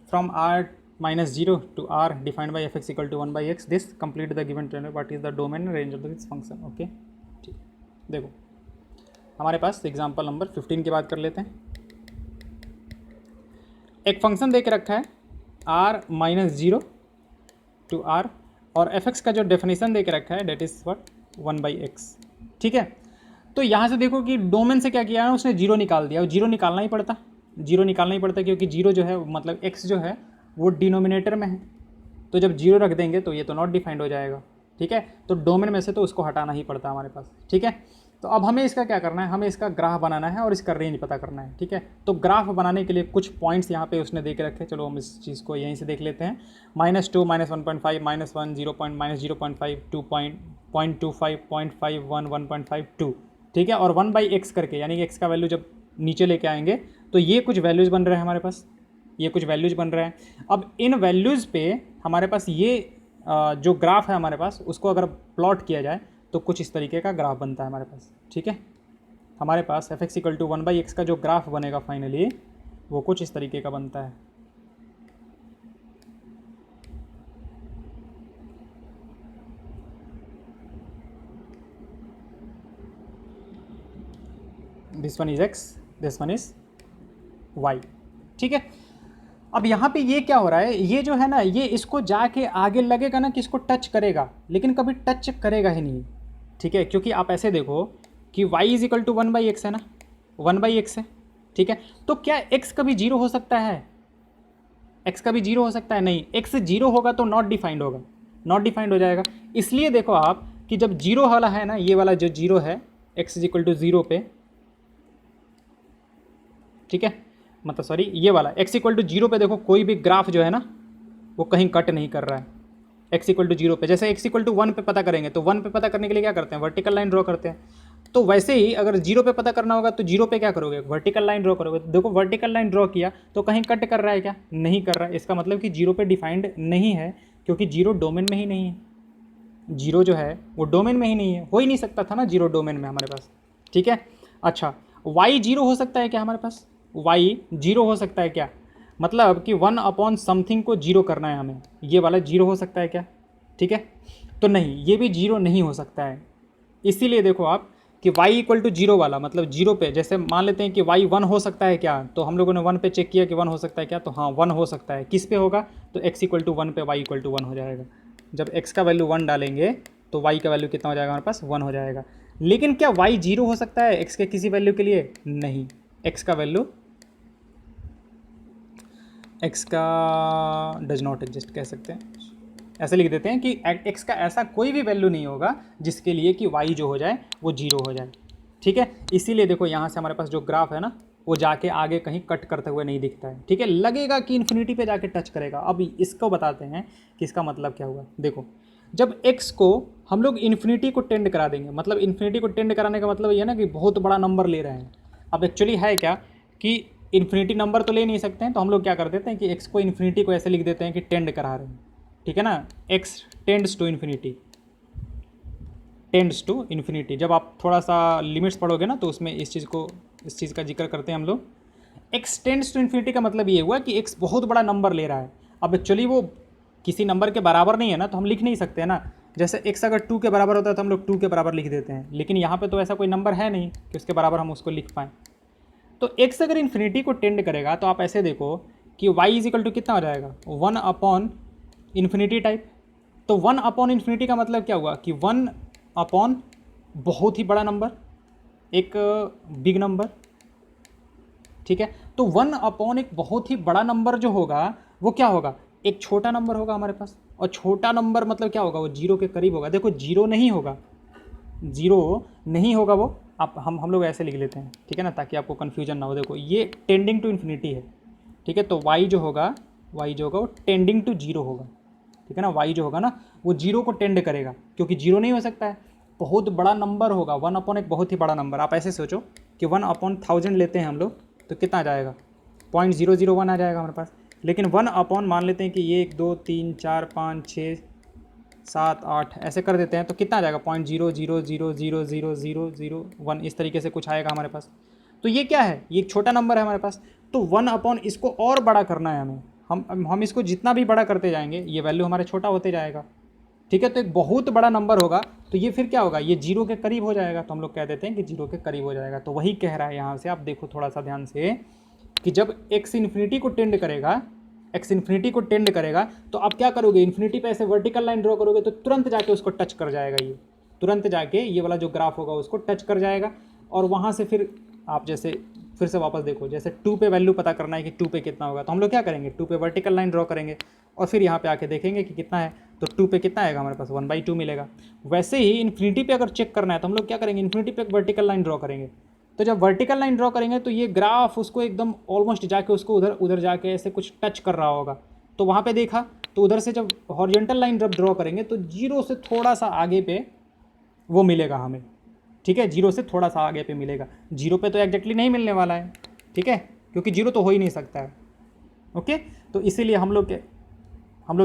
from R minus zero to R defined by f x equal to one by x, this complete the given train what is the domain range of this function. Okay, ठीक, देखो हमारे पास example number 15 की बात कर लेते हैं। एक function दे के रखा है R minus zero to R, और एफ एक्स का जो डेफिनेशन दे के रखा है that is what one by x. ठीक है, तो यहाँ से देखो कि डोमेन से क्या किया है उसने, जीरो निकाल दिया, और जीरो निकालना ही पड़ता, जीरो निकालना ही पड़ता क्योंकि जीरो जो है मतलब एक्स जो है वो डिनोमिनेटर में है, तो जब जीरो रख देंगे तो ये तो नॉट डिफाइंड हो जाएगा। ठीक है, तो डोमेन में से तो उसको हटाना ही पड़ता है हमारे पास। ठीक है, तो अब हमें इसका क्या करना है, हमें इसका ग्राफ बनाना है और इसका रेंज पता करना है। ठीक है, तो ग्राफ बनाने के लिए कुछ पॉइंट्स यहाँ पे उसने दे के रखे, चलो हम इस चीज़ को यहीं से देख लेते हैं। -2, -1.5, -1, 0, -0.5, 2, 0.25, 0.5, 1, 1.5, 2। ठीक है, और 1/x करके, यानी कि x का वैल्यू जब नीचे लेके आएंगे तो ये कुछ वैल्यूज़ बन रहे हैं हमारे पास, ये कुछ वैल्यूज़ बन रहे हैं। अब इन वैल्यूज़ पे हमारे पास ये जो ग्राफ है हमारे पास, उसको अगर प्लॉट किया जाए तो कुछ इस तरीके का ग्राफ बनता है हमारे पास। ठीक है, हमारे पास F x equal to 1/x का जो ग्राफ बनेगा फाइनली वो कुछ इस तरीके का बनता है। This one is x, this one is y। ठीक है, अब यहाँ पे ये क्या हो रहा है, ये जो है ना ये इसको जाके आगे लगेगा ना कि इसको टच करेगा, लेकिन कभी टच करेगा ही नहीं। ठीक है, क्योंकि आप ऐसे देखो कि y is equal to 1/x है ना, 1/x है। ठीक है, तो क्या x कभी जीरो हो सकता है, x कभी जीरो हो सकता है, नहीं, x जीरो होगा तो नॉट डिफाइंड होगा, नॉट डिफाइंड हो जाएगा। इसलिए देखो आप कि जब जीरो वाला है ना, ये वाला जो जीरो है x is equal to zero पे, ठीक है, मतलब सॉरी ये वाला x इक्वल टू जीरो पे देखो कोई भी ग्राफ जो है ना वो कहीं कट नहीं कर रहा है x इक्वल टू जीरो पे। जैसे x इक्वल टू 1 पे पता करेंगे तो 1 पे पता करने के लिए क्या करते हैं, वर्टिकल लाइन ड्रॉ करते हैं। तो वैसे ही अगर जीरो पे पता करना होगा तो जीरो पे क्या करोगे, वर्टिकल लाइन ड्रॉ करोगे। देखो वर्टिकल लाइन ड्रॉ किया तो कहीं कट कर रहा है क्या, नहीं कर रहा है, इसका मतलब कि जीरो पे डिफाइंड नहीं है, क्योंकि जीरो डोमेन में ही नहीं है, जीरो जो है वो डोमेन में ही नहीं है, हो ही नहीं सकता था ना जीरो डोमेन में हमारे पास। ठीक है, अच्छा y जीरो हो सकता है क्या हमारे पास, y जीरो हो सकता है क्या, मतलब कि 1 समथिंग को जीरो करना है हमें, ये वाला जीरो हो सकता है क्या। ठीक है, तो नहीं, ये भी जीरो नहीं हो सकता है। इसीलिए देखो आप कि y इक्वल टू जीरो वाला मतलब जीरो पे, जैसे मान लेते हैं कि y 1 हो सकता है क्या, तो हम लोगों ने 1 पे चेक किया कि 1 हो सकता है क्या, तो हाँ 1 हो सकता है। किस पे होगा, तो x इक्वल टू 1 पे y इक्वल टू 1 हो जाएगा। जब x का वैल्यू 1 डालेंगे तो y का वैल्यू कितना हो जाएगा हमारे पास, 1 हो जाएगा। लेकिन क्या y जीरो हो सकता है x के किसी वैल्यू के लिए, नहीं, x का वैल्यू x का डज नॉट एग्जिस्ट कह सकते हैं, ऐसे लिख देते हैं कि x का ऐसा कोई भी वैल्यू नहीं होगा जिसके लिए कि y जो हो जाए वो जीरो हो जाए। ठीक है, इसीलिए देखो यहाँ से हमारे पास जो ग्राफ है ना वो जाके आगे कहीं कट करते हुए नहीं दिखता है। ठीक है, लगेगा कि इन्फिनिटी पे जाके टच करेगा। अब इसको बताते हैं कि इसका मतलब क्या हुआ। देखो जब x को हम लोग इन्फिनिटी को टेंड करा देंगे, मतलब इन्फिनिटी को टेंड कराने का मतलब ये ना कि बहुत बड़ा नंबर ले रहे हैं। अब एक्चुअली है क्या कि इन्फिनिटी नंबर तो ले नहीं सकते हैं, तो हम लोग क्या कर देते हैं कि x को इन्फिनिटी को ऐसे लिख देते हैं कि टेंड करा रहे हैं। ठीक है ना, x tends to infinity, tends to infinity. जब आप थोड़ा सा लिमिट्स पढ़ोगे ना तो उसमें इस चीज़ का जिक्र करते हैं हम लोग। x टेंड्स टू इन्फिनिटी का मतलब ये हुआ कि x बहुत बड़ा नंबर ले रहा है। अब एक्चुअली वो किसी नंबर के बराबर नहीं है ना, तो हम लिख नहीं सकते ना। जैसे x अगर 2 के बराबर होता है तो हम लोग 2 के बराबर लिख देते हैं, लेकिन यहाँ पे तो ऐसा कोई नंबर है नहीं कि उसके बराबर हम उसको लिख पाएँ। तो x अगर इन्फिनिटी को टेंड करेगा तो आप ऐसे देखो कि y इज इक्वल टू कितना हो जाएगा, 1 अपॉन इन्फिनिटी टाइप। तो 1 अपॉन इन्फिनिटी का मतलब क्या हुआ कि 1 अपॉन बहुत ही बड़ा नंबर, एक बिग नंबर, ठीक है। तो 1 अपॉन एक बहुत ही बड़ा नंबर जो होगा वो क्या होगा, एक छोटा नंबर होगा हमारे पास, और छोटा नंबर मतलब क्या होगा, वो जीरो के करीब होगा। देखो जीरो नहीं होगा, जीरो नहीं होगा वो, आप हम लोग ऐसे लिख लेते हैं, ठीक है ना, ताकि आपको कन्फ्यूजन ना हो। देखो ये टेंडिंग टू इन्फिनिटी है, ठीक है, तो y जो होगा वो टेंडिंग टू जीरो होगा, ठीक है ना। y जो होगा ना वो जीरो को टेंड करेगा, क्योंकि जीरो नहीं हो सकता है, बहुत बड़ा नंबर होगा। 1 अपॉन एक बहुत ही बड़ा नंबर, आप ऐसे सोचो कि 1 अपॉन 1000 लेते हैं हम लोग, तो कितना आ जाएगा, 0.001 आ जाएगा हमारे पास। लेकिन 1 अपॉन मान लेते हैं कि ये 1 2 3 4 5 6 7 8 ऐसे कर देते हैं, तो कितना आ जाएगा, 0.000000001, इस तरीके से कुछ आएगा हमारे पास। तो ये क्या है, ये एक छोटा नंबर है हमारे पास। तो 1 अपॉन इसको और बड़ा करना है हमें, हम इसको जितना भी बड़ा करते जाएंगे ये वैल्यू हमारे छोटा होते जाएगा, ठीक है। तो एक बहुत बड़ा नंबर होगा, तो ये फिर क्या होगा, ये जीरो के करीब हो जाएगा, तो हम लोग कह देते हैं कि जीरो के करीब हो जाएगा। तो वही कह रहा है यहाँ से, आप देखो थोड़ा सा ध्यान से, कि जब x इन्फिनिटी को टेंड करेगा, x इन्फिनिटी को टेंड करेगा, तो आप क्या करोगे, इन्फिनिटी पे ऐसे वर्टिकल लाइन ड्रॉ करोगे, तो तुरंत जाके उसको टच कर जाएगा, ये तुरंत जाके ये वाला जो ग्राफ होगा उसको टच कर जाएगा। और वहाँ से फिर आप जैसे फिर से वापस देखो, जैसे 2 पे वैल्यू पता करना है कि 2 पे कितना होगा, तो हम लोग क्या करेंगे, 2 पे वर्टिकल लाइन ड्रॉ करेंगे, और फिर यहाँ पे आके देखेंगे कि कितना है, तो 2 पे कितना आएगा हमारे पास, 1/2 मिलेगा। वैसे ही इन्फिनिटी पे अगर चेक करना है तो हम लोग क्या करेंगे, इन्फिनिटी पे एक वर्टिकल लाइन ड्रॉ करेंगे। तो जब वर्टिकल लाइन ड्रॉ करेंगे तो ये ग्राफ उसको एकदम ऑलमोस्ट जाके उसको उधर जाके ऐसे कुछ टच कर रहा होगा, तो वहाँ पे देखा, तो उधर से जब हॉरिजॉन्टल लाइन जब ड्रॉ करेंगे तो जीरो से थोड़ा सा आगे पे वो मिलेगा हमें, ठीक है, जीरो से थोड़ा सा आगे पे मिलेगा। जीरो पे तो एग्जैक्टली नहीं मिलने वाला है, ठीक है, क्योंकि जीरो तो हो ही नहीं सकता है, ओके। तो इसीलिए हम लोग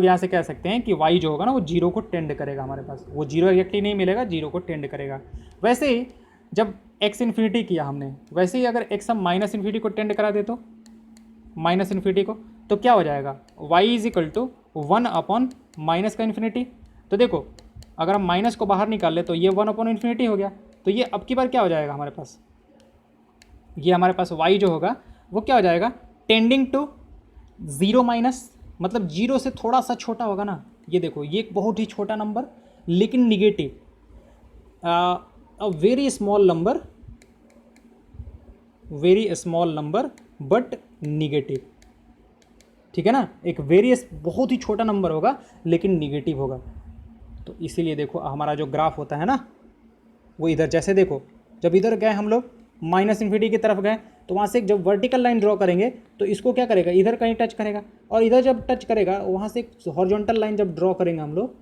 यहाँ से कह सकते हैं कि y जो होगा ना वो जीरो को टेंड करेगा हमारे पास, वो जीरो एग्जैक्टली नहीं मिलेगा, जीरो को टेंड करेगा। वैसे ही जब x इन्फिनिटी किया हमने, वैसे ही अगर x हम माइनस इन्फिनिटी को टेंड करा दे, तो माइनस इन्फिनिटी को, तो क्या हो जाएगा, y is equal to 1 upon minus का इन्फिनिटी। तो देखो अगर हम माइनस को बाहर निकाल ले तो ये 1 अपॉन इन्फिनिटी हो गया, तो ये अब की बार क्या हो जाएगा हमारे पास, ये हमारे पास y जो होगा वो क्या हो जाएगा, टेंडिंग टू ज़ीरो माइनस, मतलब जीरो से थोड़ा सा छोटा होगा ना। ये देखो ये एक बहुत ही छोटा नंबर लेकिन negative, a very small number but negative, ठीक है ना, एक बहुत ही छोटा नंबर होगा लेकिन निगेटिव होगा। तो इसीलिए देखो हमारा जो ग्राफ होता है ना वो इधर, जैसे देखो जब इधर गए हम लोग माइनस इन्फिनिटी की तरफ गए, तो वहाँ से जब वर्टिकल लाइन ड्रॉ करेंगे तो इसको क्या करेगा, इधर कहीं टच करेगा, और इधर जब टच करेगा वहाँ से हॉरिजॉन्टल लाइन जब ड्रॉ करेंगे हम लोग,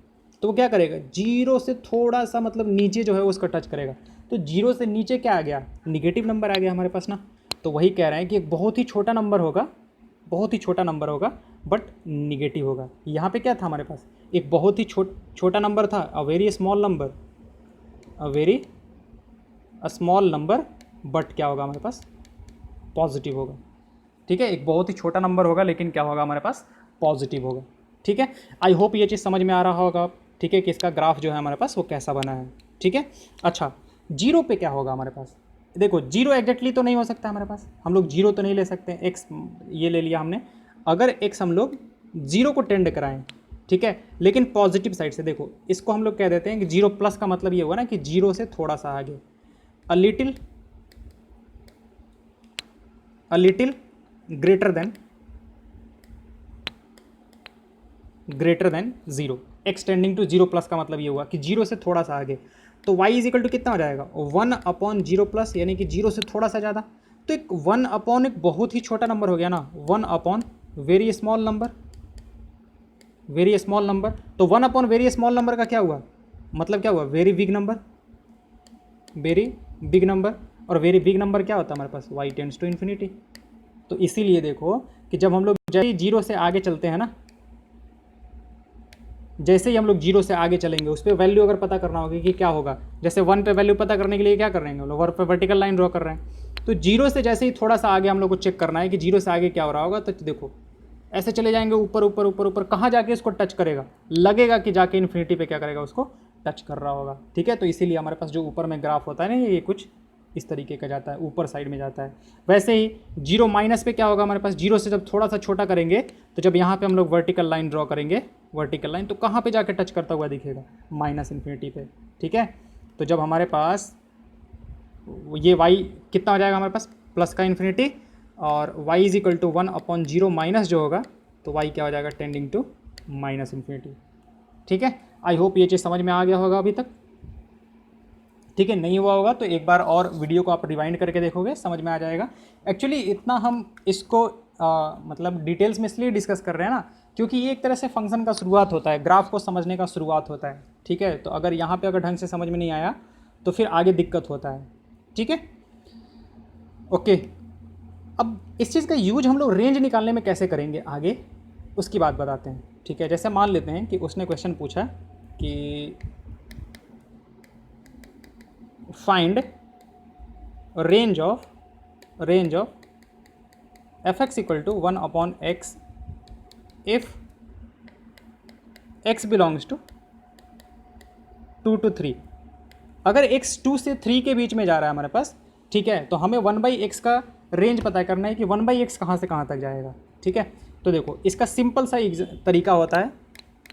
तो वो क्या करेगा, जीरो से थोड़ा सा मतलब नीचे जो है उसको टच करेगा। तो जीरो से नीचे क्या आ गया, निगेटिव नंबर आ गया हमारे पास ना। तो वही कह रहे हैं कि एक बहुत ही छोटा नंबर होगा, बहुत ही छोटा नंबर होगा बट निगेटिव होगा। यहाँ पे क्या था हमारे पास, एक बहुत ही छोटा नंबर था, a very small number but क्या होगा हमारे पास, पॉजिटिव होगा, ठीक है। एक बहुत ही छोटा नंबर होगा लेकिन क्या होगा हमारे पास, पॉजिटिव होगा, ठीक है। आई होप ये चीज़ समझ में आ रहा होगा, ठीक है, कि इसका ग्राफ जो है हमारे पास वो कैसा बना है, ठीक है। अच्छा जीरो पे क्या होगा हमारे पास, देखो जीरो एग्जैक्टली तो नहीं हो सकता हमारे पास, हम लोग जीरो तो नहीं ले सकते, एक्स ये ले लिया हमने, अगर एक्स हम लोग जीरो को टेंड कराएं, ठीक है, लेकिन पॉजिटिव साइड से, देखो इसको हम लोग कह देते हैं कि जीरो प्लस का मतलब ये हुआ ना कि जीरो से थोड़ा सा आगे, a little greater than zero, extending to zero plus का मतलब ये हुआ कि जीरो से थोड़ा सा आगे। तो y इज इक्वल टू कितना हो जाएगा, 1 अपॉन जीरो प्लस, यानी कि जीरो से थोड़ा सा ज़्यादा। तो एक 1 अपॉन एक बहुत ही छोटा नंबर हो गया ना, 1 अपॉन वेरी स्मॉल नंबर, तो 1 अपॉन वेरी स्मॉल नंबर का क्या हुआ, मतलब क्या हुआ, वेरी बिग नंबर, और वेरी बिग नंबर क्या होता है हमारे पास, y टेंड्स टू इन्फिनिटी। तो इसीलिए देखो कि जब हम लोग जीरो से आगे चलते हैं ना, जैसे ही हम लोग जीरो से आगे चलेंगे उस पर वैल्यू अगर पता करना होगी कि क्या होगा, जैसे 1 पे वैल्यू पता करने के लिए क्या कर रहे हैं हम लोग, 1 पे वर्टिकल लाइन ड्रॉ कर रहे हैं। तो जीरो से जैसे ही थोड़ा सा आगे हम लोग को चेक करना है कि जीरो से आगे क्या हो रहा होगा, तो देखो ऐसे चले जाएंगे ऊपर ऊपर ऊपर ऊपर, कहाँ जाके इसको टच करेगा, लगेगा कि जाके इन्फिनिटी पे क्या करेगा, उसको टच कर रहा होगा, ठीक है। तो इसीलिए हमारे पास जो ऊपर में ग्राफ होता है ना, ये कुछ इस तरीके का जाता है, ऊपर साइड में जाता है। वैसे ही जीरो माइनस पे क्या होगा हमारे पास, जीरो से जब थोड़ा सा छोटा करेंगे तो जब यहाँ पे हम लोग वर्टिकल लाइन ड्रॉ करेंगे, वर्टिकल लाइन, तो कहाँ पे जाके टच करता हुआ दिखेगा, माइनस इन्फिनिटी पे, ठीक है। तो जब हमारे पास ये y कितना हो जाएगा हमारे पास प्लस का इन्फिनिटी, और y is equal to 1/0 minus जो होगा, तो y क्या हो जाएगा टेंडिंग टू माइनस इन्फिनिटी। ठीक है, आई होप ये चीज़ समझ में आ गया होगा अभी तक। ठीक है, नहीं हुआ होगा तो एक बार और वीडियो को आप रिवाइंड करके देखोगे, समझ में आ जाएगा। एक्चुअली इतना हम इसको मतलब डिटेल्स में इसलिए डिस्कस कर रहे हैं ना, क्योंकि ये एक तरह से फंक्शन का शुरुआत होता है, ग्राफ को समझने का शुरुआत होता है। ठीक है, तो अगर यहाँ पे अगर ढंग से समझ में नहीं आया तो फिर आगे दिक्कत होता है। ठीक है, ओके। अब इस चीज़ का यूज हम लोग रेंज निकालने में कैसे करेंगे आगे, उसकी बात बताते हैं। ठीक है, जैसे मान लेते हैं कि उसने क्वेश्चन पूछा कि find range of fx equal to 1/x if x belongs to 2 to 3। अगर x 2 से 3 के बीच में जा रहा है हमारे पास, ठीक है, तो हमें 1/x का रेंज पता करना है कि 1/x कहाँ से कहाँ तक जाएगा। ठीक है, तो देखो इसका सिंपल सा तरीका होता है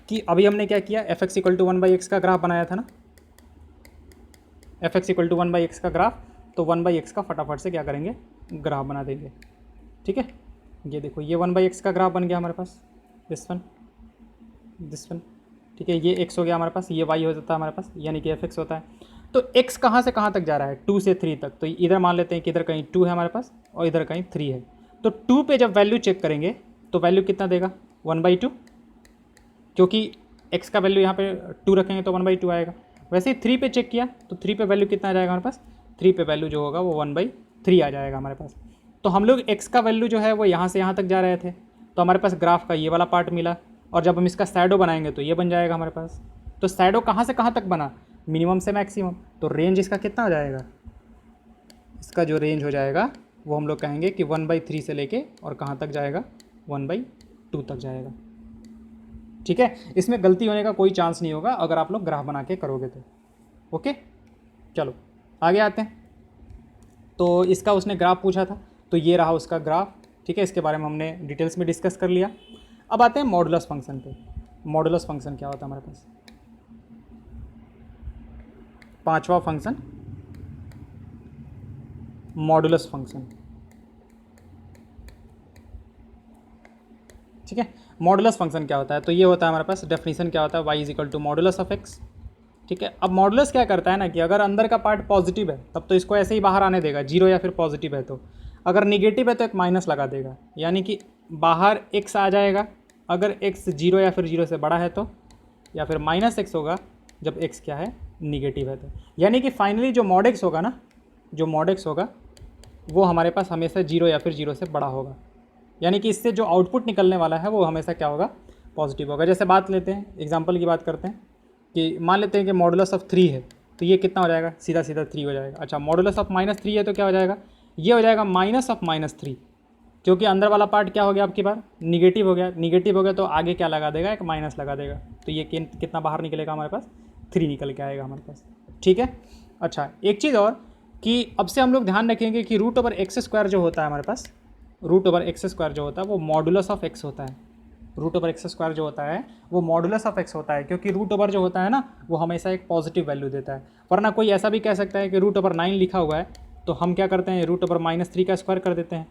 कि अभी हमने क्या किया, fx इक्वल टू 1/x का ग्राफ बनाया था ना, fx इक्वल टू 1/x का ग्राफ, तो 1/x का फटाफट से क्या करेंगे, ग्राफ बना देंगे। ठीक है, ये देखो ये 1/x का ग्राफ बन गया हमारे पास, दिस वन। ठीक है, ये x हो गया हमारे पास, ये y हो जाता है हमारे पास, यानी कि fx होता है। तो x कहाँ से कहाँ तक जा रहा है, 2 से 3 तक। तो इधर मान लेते हैं कि इधर कहीं 2 है हमारे पास और इधर कहीं 3 है। तो 2 पे जब वैल्यू चेक करेंगे तो वैल्यू कितना देगा, 1/2, क्योंकि x का वैल्यू यहाँ पे 2 रखेंगे तो 1/2 आएगा। वैसे ही 3 पे चेक किया तो 3 पे वैल्यू कितना आ जाएगा हमारे पास, 3 पे वैल्यू जो होगा वो 1/3 आ जाएगा हमारे पास। तो हम लोग x का वैल्यू जो है वो यहाँ से यहाँ तक जा रहे थे, तो हमारे पास ग्राफ का ये वाला पार्ट मिला, और जब हम इसका शैडो बनाएंगे तो ये बन जाएगा हमारे पास। तो शैडो कहाँ से कहाँ तक बना, मिनिमम से मैक्सिमम। तो रेंज इसका कितना हो जाएगा, इसका जो रेंज हो जाएगा वो हम लोग कहेंगे कि 1/3 से लेके और कहाँ तक जाएगा, 1/2 तक जाएगा। ठीक है, इसमें गलती होने का कोई चांस नहीं होगा अगर आप लोग ग्राफ बना के करोगे तो। ओके, चलो आगे आते हैं। तो इसका उसने ग्राफ पूछा था, तो ये रहा उसका ग्राफ। ठीक है, इसके बारे में हमने डिटेल्स में डिस्कस कर लिया। अब आते हैं मॉडुलस फंक्शन पे। मॉडुलस फंक्शन क्या होता है हमारे पास, पांचवा फंक्शन मॉडुलस फंक्शन। ठीक है, मॉडुलस फंक्शन क्या होता है, तो ये होता है हमारे पास डेफिनेशन क्या होता है, y is equal to modulus of x। ठीक है, अब मॉडुलस क्या करता है ना कि अगर अंदर का पार्ट पॉजिटिव है तब तो इसको ऐसे ही बाहर आने देगा, जीरो या फिर पॉजिटिव है तो, अगर निगेटिव है तो एक माइनस लगा देगा, यानी कि बाहर x आ जाएगा अगर x 0 या फिर 0 से बड़ा है तो, या फिर -x होगा जब x क्या है, निगेटिव है तो। यानी कि फाइनली जो मॉड x होगा ना, जो मॉड x होगा वो हमारे पास हमेशा 0 या फिर 0 से बड़ा होगा, यानी कि इससे जो आउटपुट निकलने वाला है वो हमेशा क्या होगा, पॉजिटिव होगा। जैसे बात लेते हैं, एग्जांपल की बात करते हैं कि मान लेते हैं कि मॉडुलस ऑफ 3 है, तो ये कितना हो जाएगा, सीधा सीधा 3 हो जाएगा। अच्छा, मॉडुलस ऑफ -3 है तो क्या हो जाएगा, ये हो जाएगा माइनस ऑफ -3, क्योंकि अंदर वाला पार्ट क्या हो गया आपकी बार, निगेटिव हो गया। निगेटिव हो गया तो आगे क्या लगा देगा, एक माइनस लगा देगा, तो ये कितना बाहर निकलेगा हमारे पास, 3 निकल के आएगा हमारे पास। ठीक है, अच्छा एक चीज़ और कि अब से हम लोग ध्यान रखेंगे कि √x² जो होता है हमारे पास, √x² जो होता है वो मॉडुलस ऑफ x होता है। √x² जो होता है वो मॉडुलस ऑफ x होता है, क्योंकि √, जो होता है ना वो हमेशा एक पॉजिटिव वैल्यू देता है। वरना कोई ऐसा भी कह सकता है कि √9 लिखा हुआ है तो हम क्या करते हैं, √-3 का स्क्वायर कर देते हैं।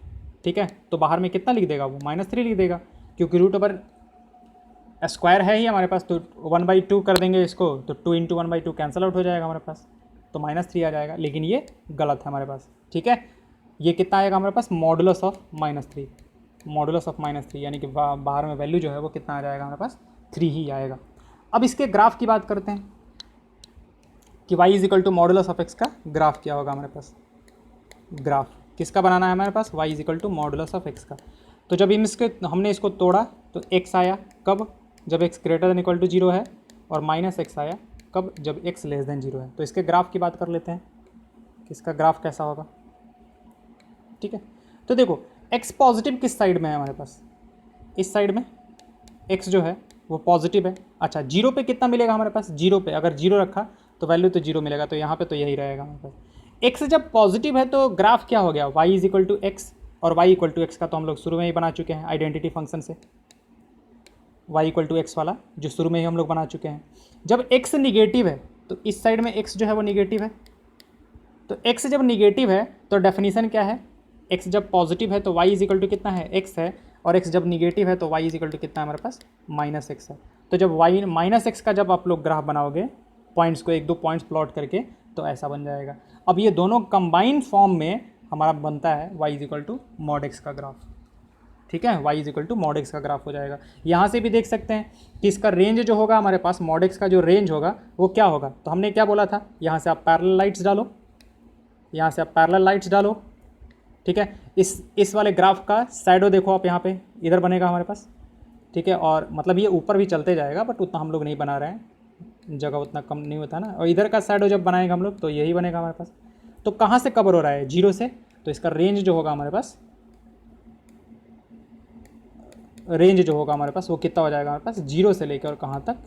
ठीक है, तो बाहर में कितना लिख देगा वो, -3 लिख देगा, क्योंकि √स्क्वायर है ही हमारे पास, तो 1/2 कर देंगे इसको, तो 2 × 1/2 कैंसिल आउट हो जाएगा हमारे पास, तो -3 आ जाएगा। लेकिन ये गलत है हमारे पास। ठीक है, ये कितना आएगा हमारे पास, मॉडुलस ऑफ -3, मॉडुलस ऑफ -3, यानी कि बाहर में वैल्यू जो है वो कितना आ जाएगा हमारे पास, 3 ही आएगा। अब इसके ग्राफ की बात करते हैं कि y is equal to modulus of x का ग्राफ क्या होगा हमारे पास। ग्राफ किसका बनाना है हमारे पास, y is equal to modulus of x का। तो जब हमने इसको तोड़ा तो x आया कब, जब x greater than equal to 0 है, और -x आया कब, जब x लेस देन 0 है। तो इसके ग्राफ की बात कर लेते हैं कि इसका ग्राफ कैसा होगा। ठीक है, तो देखो x पॉजिटिव किस साइड में है हमारे पास, इस साइड में x जो है वो पॉजिटिव है। अच्छा, 0 पे कितना मिलेगा हमारे पास, 0 पे अगर 0 रखा तो वैल्यू तो 0 मिलेगा, तो यहाँ पे तो यही रहेगा हमारे पास। x जब पॉजिटिव है तो ग्राफ क्या हो गया, y is equal to x, और y इक्वल टू x का तो हम लोग शुरू में ही बना चुके हैं आइडेंटिटी फंक्शन से, y इक्वल टू x वाला जो शुरू में ही हम लोग बना चुके हैं। जब x निगेटिव है तो इस साइड में x जो है वो निगेटिव है। तो x जब निगेटिव है तो डेफिनेशन क्या है, x जब पॉजिटिव है तो y इज इक्वल टू कितना है, x है, और x जब निगेटिव है तो y इज इक्वल टू कितना है हमारे पास, -x है। तो जब y -x का जब आप लोग ग्राफ बनाओगे, पॉइंट्स को एक दो पॉइंट्स प्लॉट करके, तो ऐसा बन जाएगा। अब ये दोनों कंबाइंड फॉर्म में हमारा बनता है y is equal to mod x का ग्राफ। ठीक है, y is equal to mod x का ग्राफ हो जाएगा। यहाँ से भी देख सकते हैं कि इसका रेंज जो होगा हमारे पास, mod x का जो रेंज होगा वो क्या होगा। तो हमने क्या बोला था, यहाँ से आप पैरेलल लाइट्स डालो, यहाँ से आप पैरेलल लाइट्स डालो। ठीक है, इस वाले ग्राफ का शैडो देखो आप, यहाँ पे इधर बनेगा हमारे पास। ठीक है, और मतलब ये ऊपर भी चलते जाएगा, बट उतना हम लोग नहीं बना रहे हैं, जगह उतना कम नहीं होता ना। और इधर का शैडो जब बनाएंगे हम लोग तो यही बनेगा हमारे पास। तो कहाँ से कवर हो रहा है, 0 से। तो इसका रेंज जो होगा हमारे पास, रेंज जो होगा हमारे पास वो कितना हो जाएगा हमारे पास, 0 से लेकर और कहाँ तक,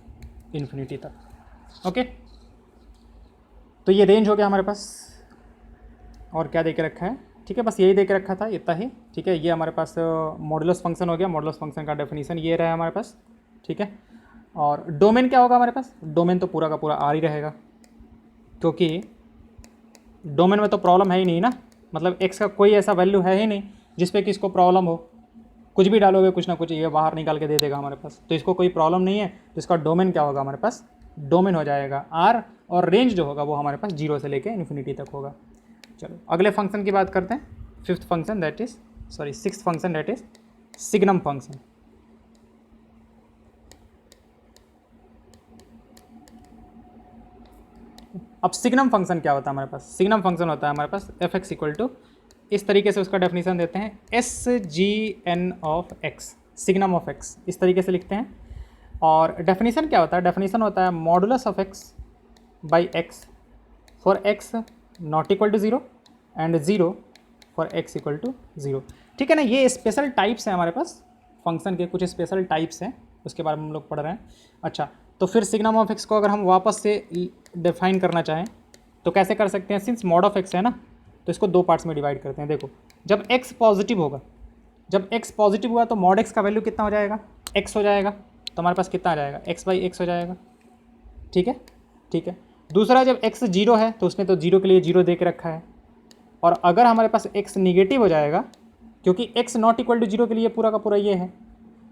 इन्फिनिटी तक। ओके, तो ये रेंज हो गया हमारे पास। और क्या दे के रखा है, ठीक है, बस यही दे के रखा था, इतना ही। ठीक है, ये हमारे पास मॉडुलस फंक्शन हो गया। मॉडुलस फंक्शन का डेफिनेशन ये रहा है हमारे पास। ठीक है, और डोमेन क्या होगा हमारे पास, डोमेन तो पूरा का पूरा आर ही रहेगा, क्योंकि डोमेन में तो प्रॉब्लम है ही नहीं ना। मतलब एक्स का कोई ऐसा वैल्यू है ही नहीं जिस पे कि इसको प्रॉब्लम हो। कुछ भी डालोगे कुछ ना कुछ ये बाहर निकाल के दे देगा हमारे पास, तो इसको कोई प्रॉब्लम नहीं है। तो इसका डोमेन क्या होगा हमारे पास, डोमेन हो जाएगा आर, और रेंज जो होगा वो हमारे पास 0 से लेके इन्फिनिटी तक होगा। चलो अगले फंक्शन की बात करते हैं, sixth function that is signum function. अब सिग्नम फंक्शन क्या होता है हमारे पास, सिग्नम फंक्शन होता है हमारे पास एफ एक्स इक्वल टू, इस तरीके से उसका डेफिनेशन देते हैं, s g n of x, signum of x, इस तरीके से लिखते हैं। और डेफिनेशन क्या होता है, डेफिनेशन होता है modulus of x by x for x not equal to 0 and 0 for x equal to 0। ठीक है ना, ये स्पेशल टाइप्स हैं हमारे पास फंक्शन के, कुछ स्पेशल टाइप्स हैं, उसके बारे में हम लोग पढ़ रहे हैं। अच्छा, तो फिर सिग्नम ऑफ एक्स को अगर हम वापस से डिफाइन करना चाहें तो कैसे कर सकते हैं, सिंस मॉड ऑफ एक्स है ना, तो इसको दो पार्ट्स में डिवाइड करते हैं। देखो, जब x पॉजिटिव होगा, जब x पॉजिटिव हुआ तो मॉड x का वैल्यू कितना हो जाएगा, x हो जाएगा। तो हमारे पास कितना आ जाएगा, x बाई एक्स हो जाएगा। ठीक है, ठीक है। दूसरा, जब x 0 है तो उसने तो 0 के लिए 0 दे के रखा है, और अगर हमारे पास x निगेटिव हो जाएगा, क्योंकि x नॉट इक्वल टू 0 के लिए पूरा का पूरा ये है,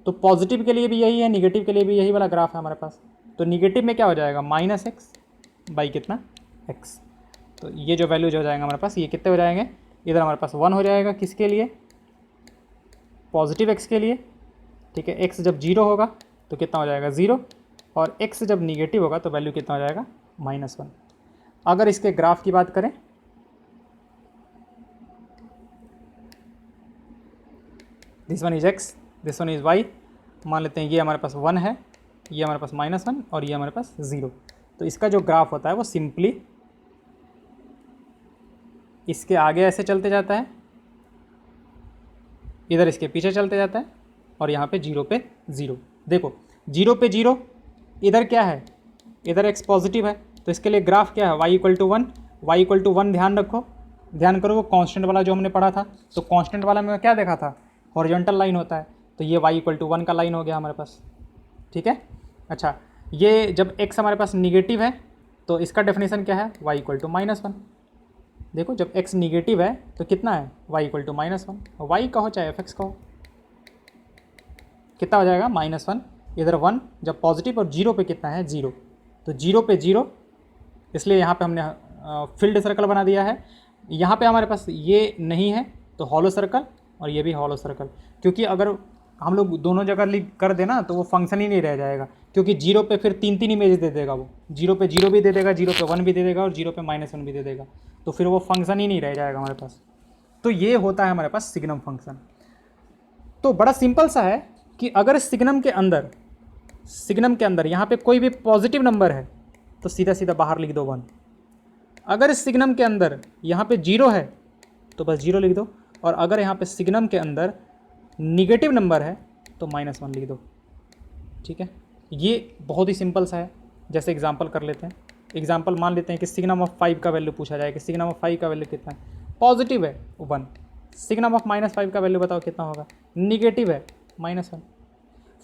तो पॉजिटिव के लिए भी यही है, निगेटिव के लिए भी यही वाला ग्राफ है हमारे पास। तो निगेटिव में क्या हो जाएगा, -x बाई कितना, x। तो ये जो वैल्यू जो हो जाएगा हमारे पास, ये कितने हो जाएंगे, इधर हमारे पास 1 हो जाएगा, किसके लिए, पॉजिटिव x के लिए। ठीक है, x जब 0 होगा तो कितना हो जाएगा, 0, और x जब निगेटिव होगा तो वैल्यू कितना हो जाएगा, -1। अगर इसके ग्राफ की बात करें, this one is x, this one is y, मान लेते हैं ये हमारे पास 1 है, ये हमारे पास -1, और ये हमारे पास 0। तो इसका जो ग्राफ होता है वो सिंपली इसके आगे ऐसे चलते जाता है, इधर इसके पीछे चलते जाता है, और यहाँ पे 0 पे 0। देखो 0 पे 0, इधर क्या है, इधर x पॉजिटिव है, तो इसके लिए ग्राफ क्या है, y equal to 1, y equal to 1। ध्यान करो वो कांस्टेंट वाला जो हमने पढ़ा था, तो कांस्टेंट वाला में क्या देखा था, हॉरिजॉन्टल लाइन होता है, तो ये y इक्वल टू 1 का लाइन हो गया हमारे पास। ठीक है, अच्छा, ये जब x हमारे पास निगेटिव है तो इसका डेफिनेशन क्या है, y इक्वल टू -1। देखो जब x निगेटिव है तो कितना है, y इक्वल टू -1, y का हो चाहे एफ एक्स का हो, कितना हो जाएगा, -1, इधर 1, जब पॉजिटिव, और 0 पे कितना है, 0, तो 0 पे 0, इसलिए यहाँ पे हमने फील्ड सर्कल बना दिया है। यहाँ पे हमारे पास ये नहीं है तो हॉलो सर्कल, और ये भी हॉलो सर्कल, क्योंकि अगर हम लोग दोनों जगह लिख कर देना तो वो फंक्शन ही नहीं रह जाएगा, क्योंकि 0 पे फिर 3 इमेज दे देगा वो, 0 पे 0 भी दे देगा, 0 पे 1 भी दे देगा, और 0 पे -1 भी दे देगा, तो फिर वो फंक्शन ही नहीं रह जाएगा हमारे पास। तो ये होता है हमारे पास सिग्नम फंक्शन। तो बड़ा सिंपल सा है कि अगर सिग्नम के अंदर यहाँ पे कोई भी पॉजिटिव नंबर है तो सीधा सीधा बाहर लिख दो 1। अगर सिग्नम के अंदर यहाँ पे 0 है तो बस 0 लिख दो, और अगर यहाँ पे सिग्नम के अंदर निगेटिव नंबर है तो -1 लिख दो। ठीक है, ये बहुत ही सिंपल सा है। जैसे एग्जांपल कर लेते हैं, एग्जांपल मान लेते हैं कि सिग्नम ऑफ 5 का वैल्यू पूछा जाए कि सिग्नम ऑफ 5 का वैल्यू कितना है, पॉजिटिव है 1, सिग्नम ऑफ -5 का वैल्यू बताओ कितना होगा, निगेटिव है -1।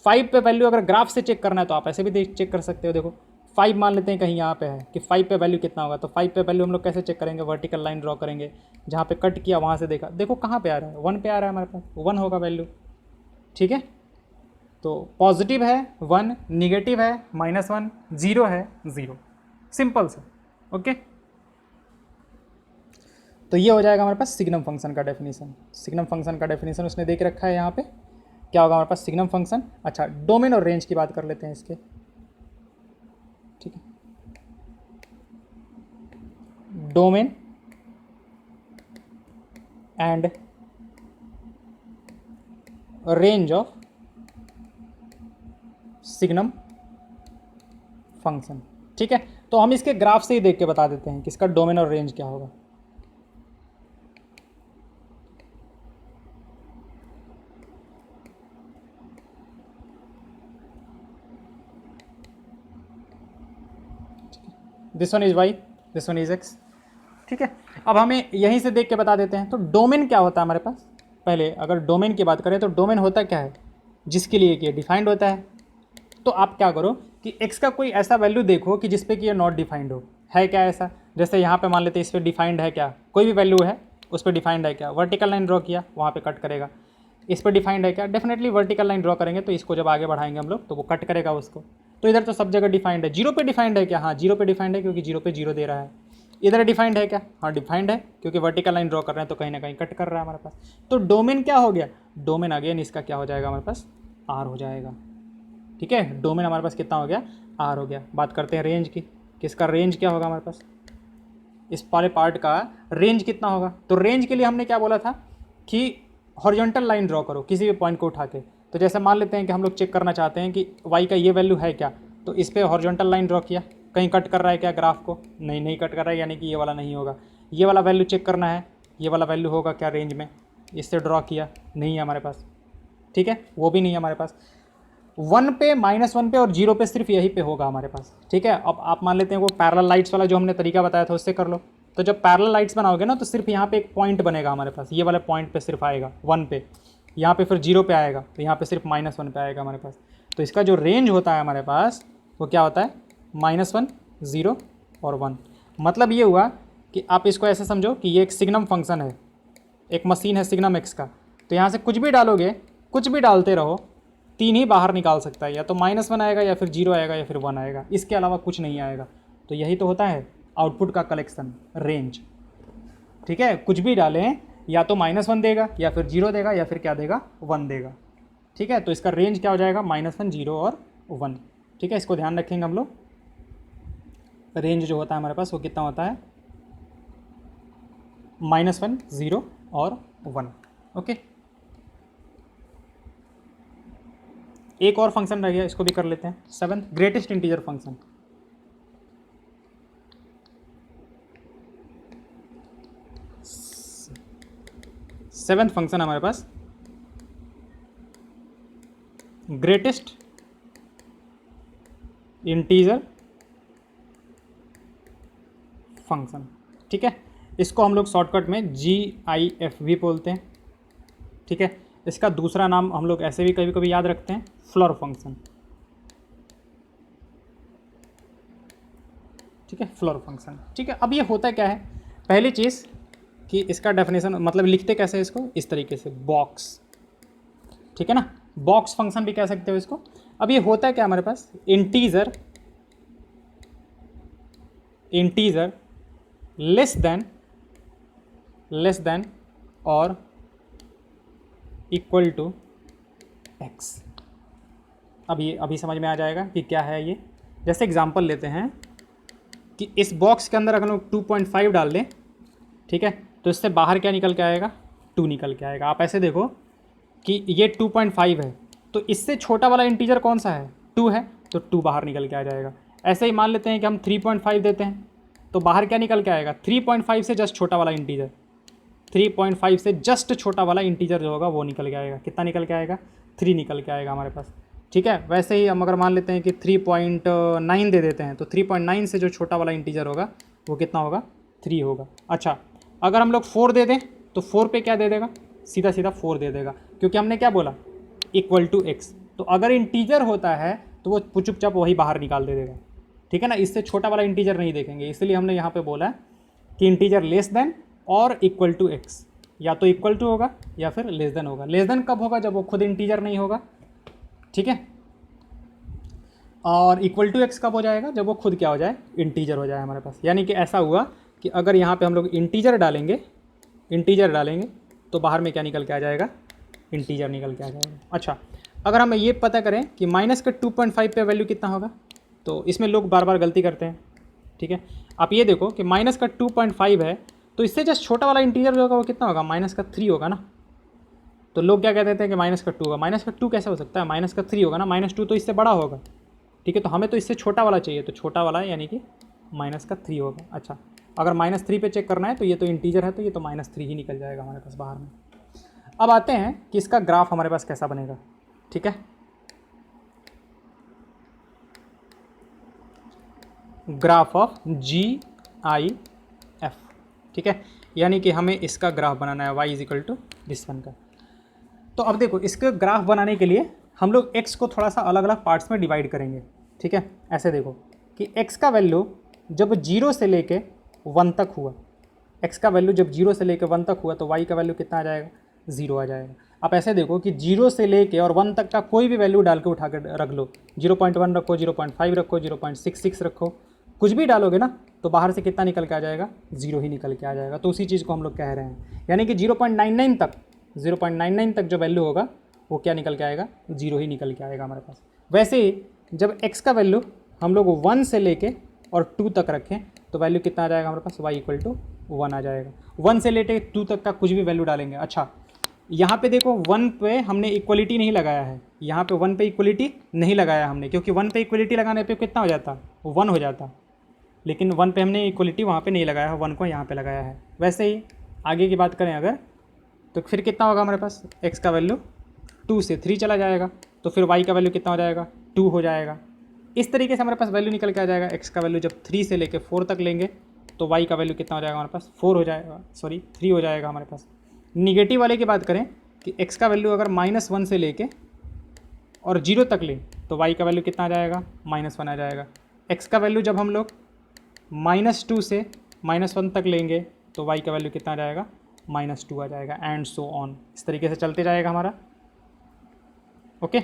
5 पे वैल्यू अगर ग्राफ से चेक करना है तो आप ऐसे भी चेक कर सकते हो। देखो 5 मान लेते हैं कहीं यहाँ पे है कि 5 पे वैल्यू कितना होगा, तो 5 पे वैल्यू हम लोग कैसे चेक करेंगे, वर्टिकल लाइन ड्रॉ करेंगे, जहाँ पे कट किया वहाँ से देखा, देखो कहाँ पे आ रहा है, 1 पे आ रहा है हमारे पास, 1 होगा वैल्यू। ठीक है, तो पॉजिटिव है 1, निगेटिव है -1, जीरो है 0, सिंपल सा। ओके, तो ये हो जाएगा हमारे पास सिग्नम फंक्शन का डेफिनेशन। सिग्नम फंक्शन का डेफिनेशन उसने देख रखा है यहाँ पे, क्या होगा हमारे पास सिग्नम फंक्शन। अच्छा, डोमेन और रेंज की बात कर लेते हैं इसके। ठीक है, domain and range of signum function. ठीक है, तो हम इसके ग्राफ से ही देख के बता देते हैं कि इसका डोमेन और रेंज क्या होगा। This one is y, this one is x. ठीक है, अब हमें यहीं से देख के बता देते हैं। तो डोमेन क्या होता है हमारे पास, पहले अगर डोमेन की बात करें तो डोमेन होता क्या है, जिसके लिए कि ये डिफाइंड होता है। तो आप क्या करो कि x का कोई ऐसा वैल्यू देखो कि जिस पे कि ये नॉट डिफाइंड हो, है क्या ऐसा, जैसे यहाँ पे मान लेते हैं इस पर डिफाइंड है क्या, कोई भी वैल्यू है उस पर डिफाइंड है क्या, वर्टिकल लाइन ड्रॉ किया वहाँ पे कट करेगा। इस पर डिफाइंड है क्या, डेफिनेटली वर्टिकल लाइन ड्रॉ करेंगे तो इसको जब आगे बढ़ाएंगे हम लोग तो वो कट करेगा उसको। तो इधर तो सब जगह डिफाइंड है। जीरो पे डिफाइंड है क्या, हाँ जीरो पे डिफाइंड है क्योंकि जीरो पे जीरो दे रहा है। इधर डिफाइंड है क्या, हाँ डिफाइंड है क्योंकि वर्टिकल लाइन ड्रॉ कर रहे हैं तो कहीं ना कहीं कट कर रहा है हमारे पास। तो डोमेन क्या हो गया, डोमेन अगेन इसका क्या हो जाएगा हमारे पास, आर हो जाएगा। ठीक है, डोमेन हमारे पास कितना हो गया, आर हो गया। बात करते हैं रेंज की, किसका रेंज क्या होगा हमारे पास, इस वाले पार्ट का रेंज कितना होगा। तो रेंज के लिए हमने क्या बोला था कि हॉरिजॉन्टल लाइन ड्रॉ करो किसी भी पॉइंट को उठा के। तो जैसे मान लेते हैं कि हम लोग चेक करना चाहते हैं कि वाई का ये वैल्यू है क्या, तो इस पर हॉरिजॉन्टल लाइन ड्रॉ किया, कहीं कट कर रहा है क्या ग्राफ को, नहीं कट कर रहा है, यानी कि ये वाला नहीं होगा। ये वाला वैल्यू चेक करना है, ये वाला वैल्यू होगा क्या रेंज में, इससे ड्रॉ किया, नहीं है हमारे पास। ठीक है, वो भी नहीं है हमारे पास। 1 पे, -1 पे और 0 पे सिर्फ यही पे होगा हमारे पास। ठीक है, अब आप मान लेते हैं वो पैरेलल लाइट्स वाला जो हमने तरीका बताया था उससे कर लो। तो जब पैरेलल लाइट्स बनाओगे ना तो सिर्फ यहाँ पे एक पॉइंट बनेगा हमारे पास, ये वाले पॉइंट पे सिर्फ आएगा 1 पे, यहाँ पे फिर 0 पे आएगा, तो यहाँ पे सिर्फ -1 पे आएगा हमारे पास। तो इसका जो रेंज होता है हमारे पास वो क्या होता है, -1, 0 और 1। मतलब ये हुआ कि आप इसको ऐसे समझो कि ये एक सिग्नम फंक्शन है, एक मशीन है सिग्नम एक्स का। तो यहाँ से कुछ भी डालोगे, कुछ भी डालते रहो, 3 ही बाहर निकाल सकता है, या तो -1 आएगा या फिर 0 आएगा या फिर 1 आएगा, इसके अलावा कुछ नहीं आएगा। तो यही तो होता है आउटपुट का कलेक्शन, रेंज। ठीक है, कुछ भी डालें या तो -1 देगा या फिर 0 देगा या फिर क्या देगा, 1 देगा। ठीक है, तो इसका रेंज क्या हो जाएगा, -1, 0 और 1। ठीक है, इसको ध्यान रखेंगे हम लोग। रेंज जो होता है हमारे पास वो कितना होता है, -1, 0 और 1। ओके, एक और फंक्शन रह गया, इसको भी कर लेते हैं। 7th greatest integer function. Seventh function हमारे पास ग्रेटेस्ट इंटीजर फंक्शन। ठीक है, इसको हम लोग शॉर्टकट में GIF भी बोलते हैं। ठीक है, इसका दूसरा नाम हम लोग ऐसे भी कभी कभी याद रखते हैं, फ्लोर फंक्शन। ठीक है, फ्लोर फंक्शन। ठीक है, अब ये होता क्या है, पहली चीज़ कि इसका डेफिनेशन मतलब लिखते कैसे हैं इसको, इस तरीके से बॉक्स। ठीक है ना, बॉक्स फंक्शन भी कह सकते हो इसको। अब ये होता है क्या हमारे पास, इंटीजर लेस देन और इक्वल टू x। अब ये अभी समझ में आ जाएगा कि क्या है ये। जैसे एग्जांपल लेते हैं कि इस बॉक्स के अंदर अगर हम 2.5 डाल दें, ठीक है, तो इससे बाहर क्या निकल के आएगा, 2 निकल के आएगा। आप ऐसे देखो कि ये 2.5 है, तो इससे छोटा वाला इंटीजर कौन सा है, 2 है, तो 2 बाहर निकल के आ जाएगा। ऐसे ही मान लेते हैं कि हम 3.5 देते हैं, तो बाहर क्या निकल के आएगा, 3.5 से जस्ट छोटा वाला इंटीजर, 3.5 से जस्ट छोटा वाला इंटीजर जो होगा वो निकल के आएगा। कितना निकल के आएगा, 3 निकल के आएगा हमारे पास। ठीक है, वैसे ही हम अगर मान लेते हैं कि 3.9 दे देते हैं, तो 3.9 से जो छोटा वाला इंटीजर होगा वो कितना होगा, 3 होगा। अच्छा, अगर हम लोग 4 दे दें तो 4 पे क्या दे देगा, सीधा सीधा 4 दे देगा, क्योंकि हमने क्या बोला, इक्वल टू x। तो अगर इंटीजर होता है तो वो चुपचाप वही बाहर निकाल दे देगा। ठीक है ना, इससे छोटा वाला इंटीजर नहीं देखेंगे, इसलिए हमने यहाँ पे बोला है कि इंटीजर लेस देन और इक्वल टू एक्स, या तो इक्वल टू होगा या फिर लेस देन होगा। लेस देन कब होगा? जब वो खुद इंटीजर नहीं होगा, ठीक है। और इक्वल टू एक्स कब हो जाएगा? जब वो खुद क्या हो जाए? इंटीजर हो जाए हमारे पास। यानी कि ऐसा हुआ कि अगर यहाँ पे हम लोग इंटीजर डालेंगे तो बाहर में क्या निकल के आ जाएगा? इंटीजर निकल के आ जाएगा। अच्छा, अगर हम ये पता करें कि माइनस का 2.5 पे वैल्यू कितना होगा, तो इसमें लोग बार बार गलती करते हैं, ठीक है। आप ये देखो कि माइनस का 2.5 है, तो इससे जस्ट छोटा वाला इंटीजर जो होगा वो कितना होगा? माइनस का 3 होगा ना। तो लोग क्या कहते थे कि माइनस का 2 होगा। माइनस का 2 कैसे हो सकता है? माइनस का 3 होगा ना, -2 तो इससे बड़ा होगा, ठीक है। तो हमें तो इससे छोटा वाला चाहिए, तो छोटा वाला यानी कि माइनस का 3 होगा। अच्छा, अगर -3 पे चेक करना है तो ये तो इंटीजर है, तो ये तो -3 ही निकल जाएगा हमारे पास बाहर में। अब आते हैं कि इसका ग्राफ हमारे पास कैसा बनेगा, ठीक है। ग्राफ ऑफ GIF, ठीक है। यानी कि हमें इसका ग्राफ बनाना है y = दिस वन का। तो अब देखो, इसके ग्राफ बनाने के लिए हम लोग x को थोड़ा सा अलग अलग पार्ट्स में डिवाइड करेंगे, ठीक है। ऐसे देखो कि x का वैल्यू जब 0 से लेके 1 तक हुआ, x का वैल्यू जब 0 से लेके 1 तक हुआ तो y का वैल्यू कितना आ जाएगा? 0 आ जाएगा। आप ऐसे देखो कि 0 से लेके और 1 तक का कोई भी वैल्यू डाल के उठा के रख लो, 0.1 रखो, 0.5 रखो, 0.66 रखो, कुछ भी डालोगे ना तो बाहर से कितना निकल के आ जाएगा? 0 ही निकल के आ जाएगा। तो उसी चीज़ को हम लोग कह रहे हैं, यानी कि 0.99 तक जो वैल्यू होगा वो क्या निकल के आएगा? 0 ही निकल के आएगा हमारे पास। वैसे ही जब x का वैल्यू हम लोग 1 से लेके और 2 तक रखें तो वैल्यू कितना आ जाएगा हमारे पास? y = 1 आ जाएगा। 1 से लेके 2 तक का कुछ भी वैल्यू डालेंगे। अच्छा, यहाँ पे देखो 1 पे हमने इक्वलिटी नहीं लगाया है, यहाँ पे 1 पे इक्वलिटी नहीं लगाया हमने, क्योंकि 1 पे इक्वलिटी लगाने पे कितना हो जाता? 1 हो जाता। लेकिन 1 पे हमने इक्वलिटी वहाँ पे नहीं लगाया है, 1 को यहाँ पे लगाया है। वैसे ही आगे की बात करें अगर, तो फिर कितना होगा हमारे पास? x का वैल्यू 2 से 3 चला जाएगा, तो फिर y का वैल्यू कितना हो जाएगा? 2 हो जाएगा। इस तरीके से हमारे पास वैल्यू निकल के आ जाएगा। x का वैल्यू जब 3 से लेके 4 तक लेंगे तो y का वैल्यू कितना हो जाएगा हमारे पास? 4 हो जाएगा, 3 हो जाएगा हमारे पास। निगेटिव वाले की बात करें कि x का वैल्यू अगर -1 से लेके और 0 तक लें तो y का वैल्यू कितना आ जाएगा? -1 आ जाएगा। x का वैल्यू जब हम लोग -2 से -1 तक लेंगे तो y का वैल्यू कितना आ जाएगा? -2 आ जाएगा, एंड सो ऑन। इस तरीके से चलते जाएगा हमारा। ओके,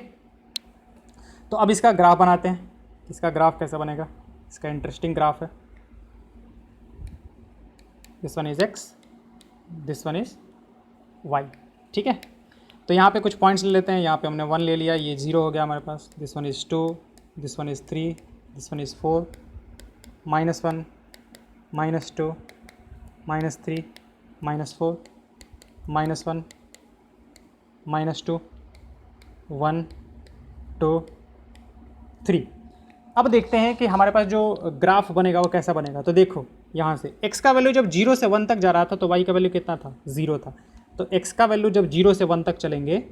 तो अब इसका ग्राफ बनाते हैं। इसका ग्राफ कैसा बनेगा? इसका इंटरेस्टिंग ग्राफ है। This one is x, this one is y, ठीक है। तो यहाँ पे कुछ पॉइंट्स ले लेते हैं। यहाँ पे हमने 1 ले लिया, ये 0 हो गया हमारे पास। This one is 2, this one is 3, this one is 4, -1, -2, -3, -4, -1, -2, 1, 2, 3। अब देखते हैं कि हमारे पास जो ग्राफ बनेगा वो कैसा बनेगा। तो देखो यहाँ से x का वैल्यू जब 0 से 1 तक जा रहा था तो y का वैल्यू कितना था? 0 था। तो x का वैल्यू जब 0 से 1 तक चलेंगे,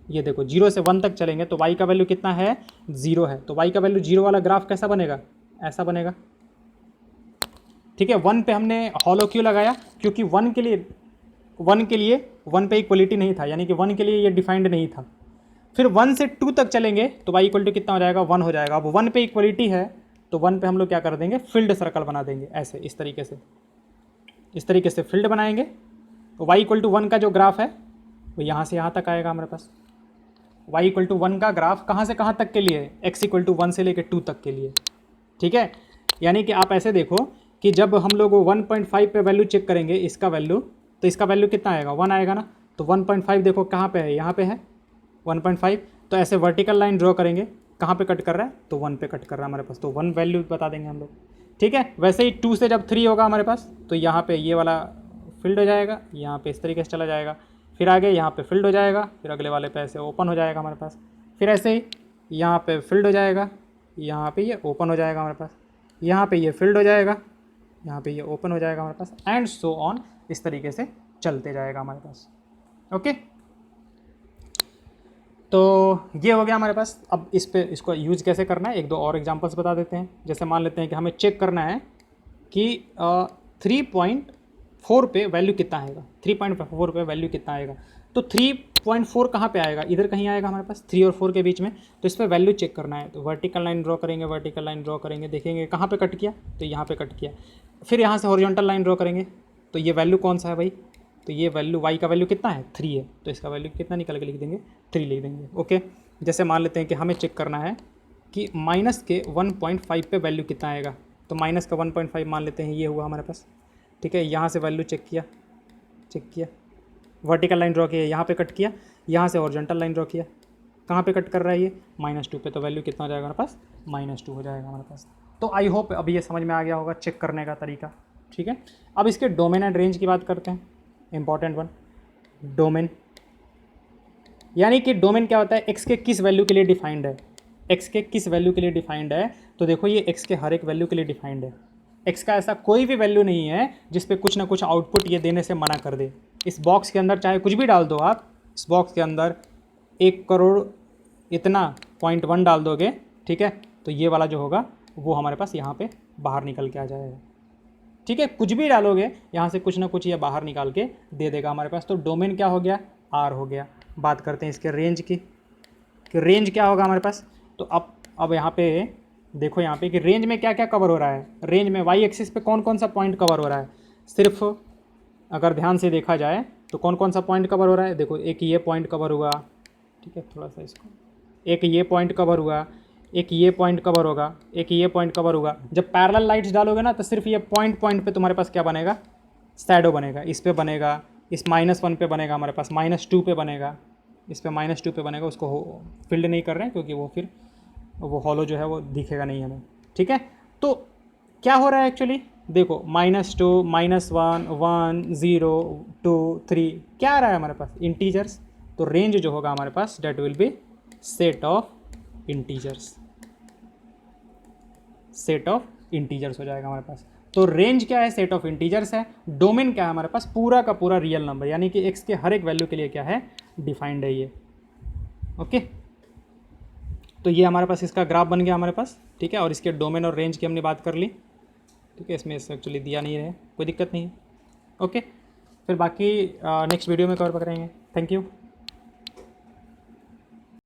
ये देखो 0 से 1 तक चलेंगे तो y का वैल्यू कितना है? 0 है। तो y का वैल्यू 0 वाला ग्राफ कैसा बनेगा? ऐसा बनेगा, ठीक है। 1 पे हमने हॉलो क्यों लगाया? क्योंकि 1 के लिए 1 पे इक्वलिटी नहीं था, यानी कि 1 के लिए ये डिफाइंड नहीं था। फिर 1 से 2 तक चलेंगे तो y = कितना हो जाएगा? 1 हो जाएगा। अब 1 पे इक्वलिटी है तो 1 पे हम लोग क्या कर देंगे? फील्ड सर्कल बना देंगे, ऐसे इस तरीके से फील्ड बनाएंगे। तो y = 1 का जो ग्राफ है वो यहाँ से यहाँ तक आएगा हमारे पास। y = 1 का ग्राफ कहाँ से कहाँ तक के लिए? x = 1 से लेकर 2 तक के लिए, ठीक है। यानी कि आप ऐसे देखो कि जब हम लोग 1.5 पे वैल्यू चेक करेंगे इसका वैल्यू, तो इसका वैल्यू कितना आएगा? 1 आएगा ना। तो 1.5 देखो कहाँ पे है? यहाँ पे है 1.5। तो ऐसे वर्टिकल लाइन ड्रॉ करेंगे, कहाँ पे कट कर रहा है? तो 1 पे कट कर रहा है हमारे पास, तो 1 वैल्यू बता देंगे हम लोग, ठीक है। वैसे ही 2 से जब 3 होगा हमारे पास तो यहाँ पे ये वाला फील्ड हो जाएगा, यहाँ पे इस तरीके से चला जाएगा। फिर आगे यहाँ पे फील्ड हो जाएगा, फिर अगले वाले पे ऐसे ओपन हो जाएगा हमारे पास। फिर ऐसे ही यहाँ पे फील्ड हो जाएगा, यहाँ पे ये ओपन हो जाएगा हमारे पास, यहाँ पे ये फील्ड हो जाएगा, यहाँ पे ये ओपन हो जाएगा हमारे पास, एंड सो ऑन। इस तरीके से चलते जाएगा हमारे पास। ओके, तो ये हो गया हमारे पास। अब इसको यूज़ कैसे करना है, 1-2 और एग्जांपल्स बता देते हैं। जैसे मान लेते हैं कि हमें चेक करना है कि 4 पे वैल्यू कितना आएगा, 3.4 पे वैल्यू कितना आएगा। तो 3.4 कहाँ पे आएगा, इधर कहीं आएगा हमारे पास 3 और 4 के बीच में। तो इस पर वैल्यू चेक करना है। तो वर्टिकल लाइन ड्रॉ करेंगे, वर्टिकल लाइन ड्रॉ करेंगे, देखेंगे कहाँ पे कट किया, तो यहाँ पे कट किया। फिर यहाँ से हॉरिजॉन्टल लाइन ड्रॉ करेंगे, तो ये वैल्यू कौन सा है भाई, तो ये वैल्यू y का वैल्यू कितना है 3 है, तो इसका वैल्यू कितना निकल के लिख देंगे 3 लिख देंगे। ओके, जैसे मान लेते हैं कि हमें चेक करना है कि माइनस के 1.5 पे वैल्यू कितना आएगा। तो माइनस का 1.5 मान लेते हैं, ये हुआ हमारे पास। ठीक है, यहाँ से वैल्यू चेक किया, वर्टिकल लाइन ड्रॉ किया, यहाँ पे कट किया, यहाँ से हॉरिजॉन्टल लाइन ड्रॉ किया, कहाँ पे कट कर रहा है ये -2 पे, तो वैल्यू कितना हो जाएगा हमारे पास -2 हो जाएगा हमारे पास। तो आई होप अभी ये समझ में आ गया होगा चेक करने का तरीका। ठीक है, अब इसके डोमेन एंड रेंज की बात करते हैं, इंपॉर्टेंट वन। डोमेन यानी कि डोमेन क्या होता है, एक्स के किस वैल्यू के लिए डिफाइंड है, एक्स के किस वैल्यू के लिए डिफाइंड है। तो देखो ये एक्स के हर एक वैल्यू के लिए डिफाइंड है। एक्स का ऐसा कोई भी वैल्यू नहीं है जिस पे कुछ ना कुछ आउटपुट ये देने से मना कर दे। इस बॉक्स के अंदर चाहे कुछ भी डाल दो आप, इस बॉक्स के अंदर 1 करोड़ इतना 0.1 डाल दोगे, ठीक है, तो ये वाला जो होगा वो हमारे पास यहाँ पे बाहर निकल के आ जाएगा। ठीक है, कुछ भी डालोगे यहाँ से कुछ ना कुछ ये बाहर निकाल के दे देगा हमारे पास। तो डोमेन क्या हो गया, आर हो गया। बात करते हैं इसके रेंज की, कि रेंज क्या होगा हमारे पास। तो अब यहाँ पे देखो, यहाँ पे कि रेंज में क्या क्या कवर हो रहा है। रेंज में वाई एक्सिस पे कौन कौन सा पॉइंट कवर हो रहा है, सिर्फ अगर ध्यान से देखा जाए तो कौन कौन सा पॉइंट कवर हो रहा है। देखो, एक ये पॉइंट कवर हुआ, ठीक है, थोड़ा सा इसको, एक ये पॉइंट कवर हुआ, एक ये पॉइंट कवर होगा, एक ये पॉइंट कवर होगा। जब पैरेलल लाइट्स डालोगे ना तो सिर्फ ये पॉइंट पे तुम्हारे पास क्या बनेगा, शैडो बनेगा। इस पे बनेगा, इस -1 पे बनेगा हमारे पास, -2 पे बनेगा, इस पे -2 पे बनेगा। उसको फिल्ड नहीं कर रहे हैं क्योंकि वो फिर वो हॉलो जो है वो दिखेगा नहीं हमें। ठीक है, तो क्या हो रहा है एक्चुअली, देखो -2, -1, 1, 0, 2, 3 क्या आ रहा है हमारे पास, इंटीजर्स। तो रेंज जो होगा हमारे पास that will be set of integers, set of integers हो जाएगा हमारे पास। तो रेंज क्या है, सेट ऑफ इंटीजर्स है। डोमेन क्या है हमारे पास, पूरा का पूरा रियल नंबर, यानी कि एक्स के हर एक वैल्यू के लिए क्या है, डिफाइंड है ये। ओके, तो ये हमारे पास इसका ग्राफ बन गया हमारे पास। ठीक है, और इसके डोमेन और रेंज की हमने बात कर ली। ठीक है, इसमें एक्चुअली दिया नहीं है, कोई दिक्कत नहीं है। ओके, फिर बाकी नेक्स्ट वीडियो में कवर करेंगे। Thank you.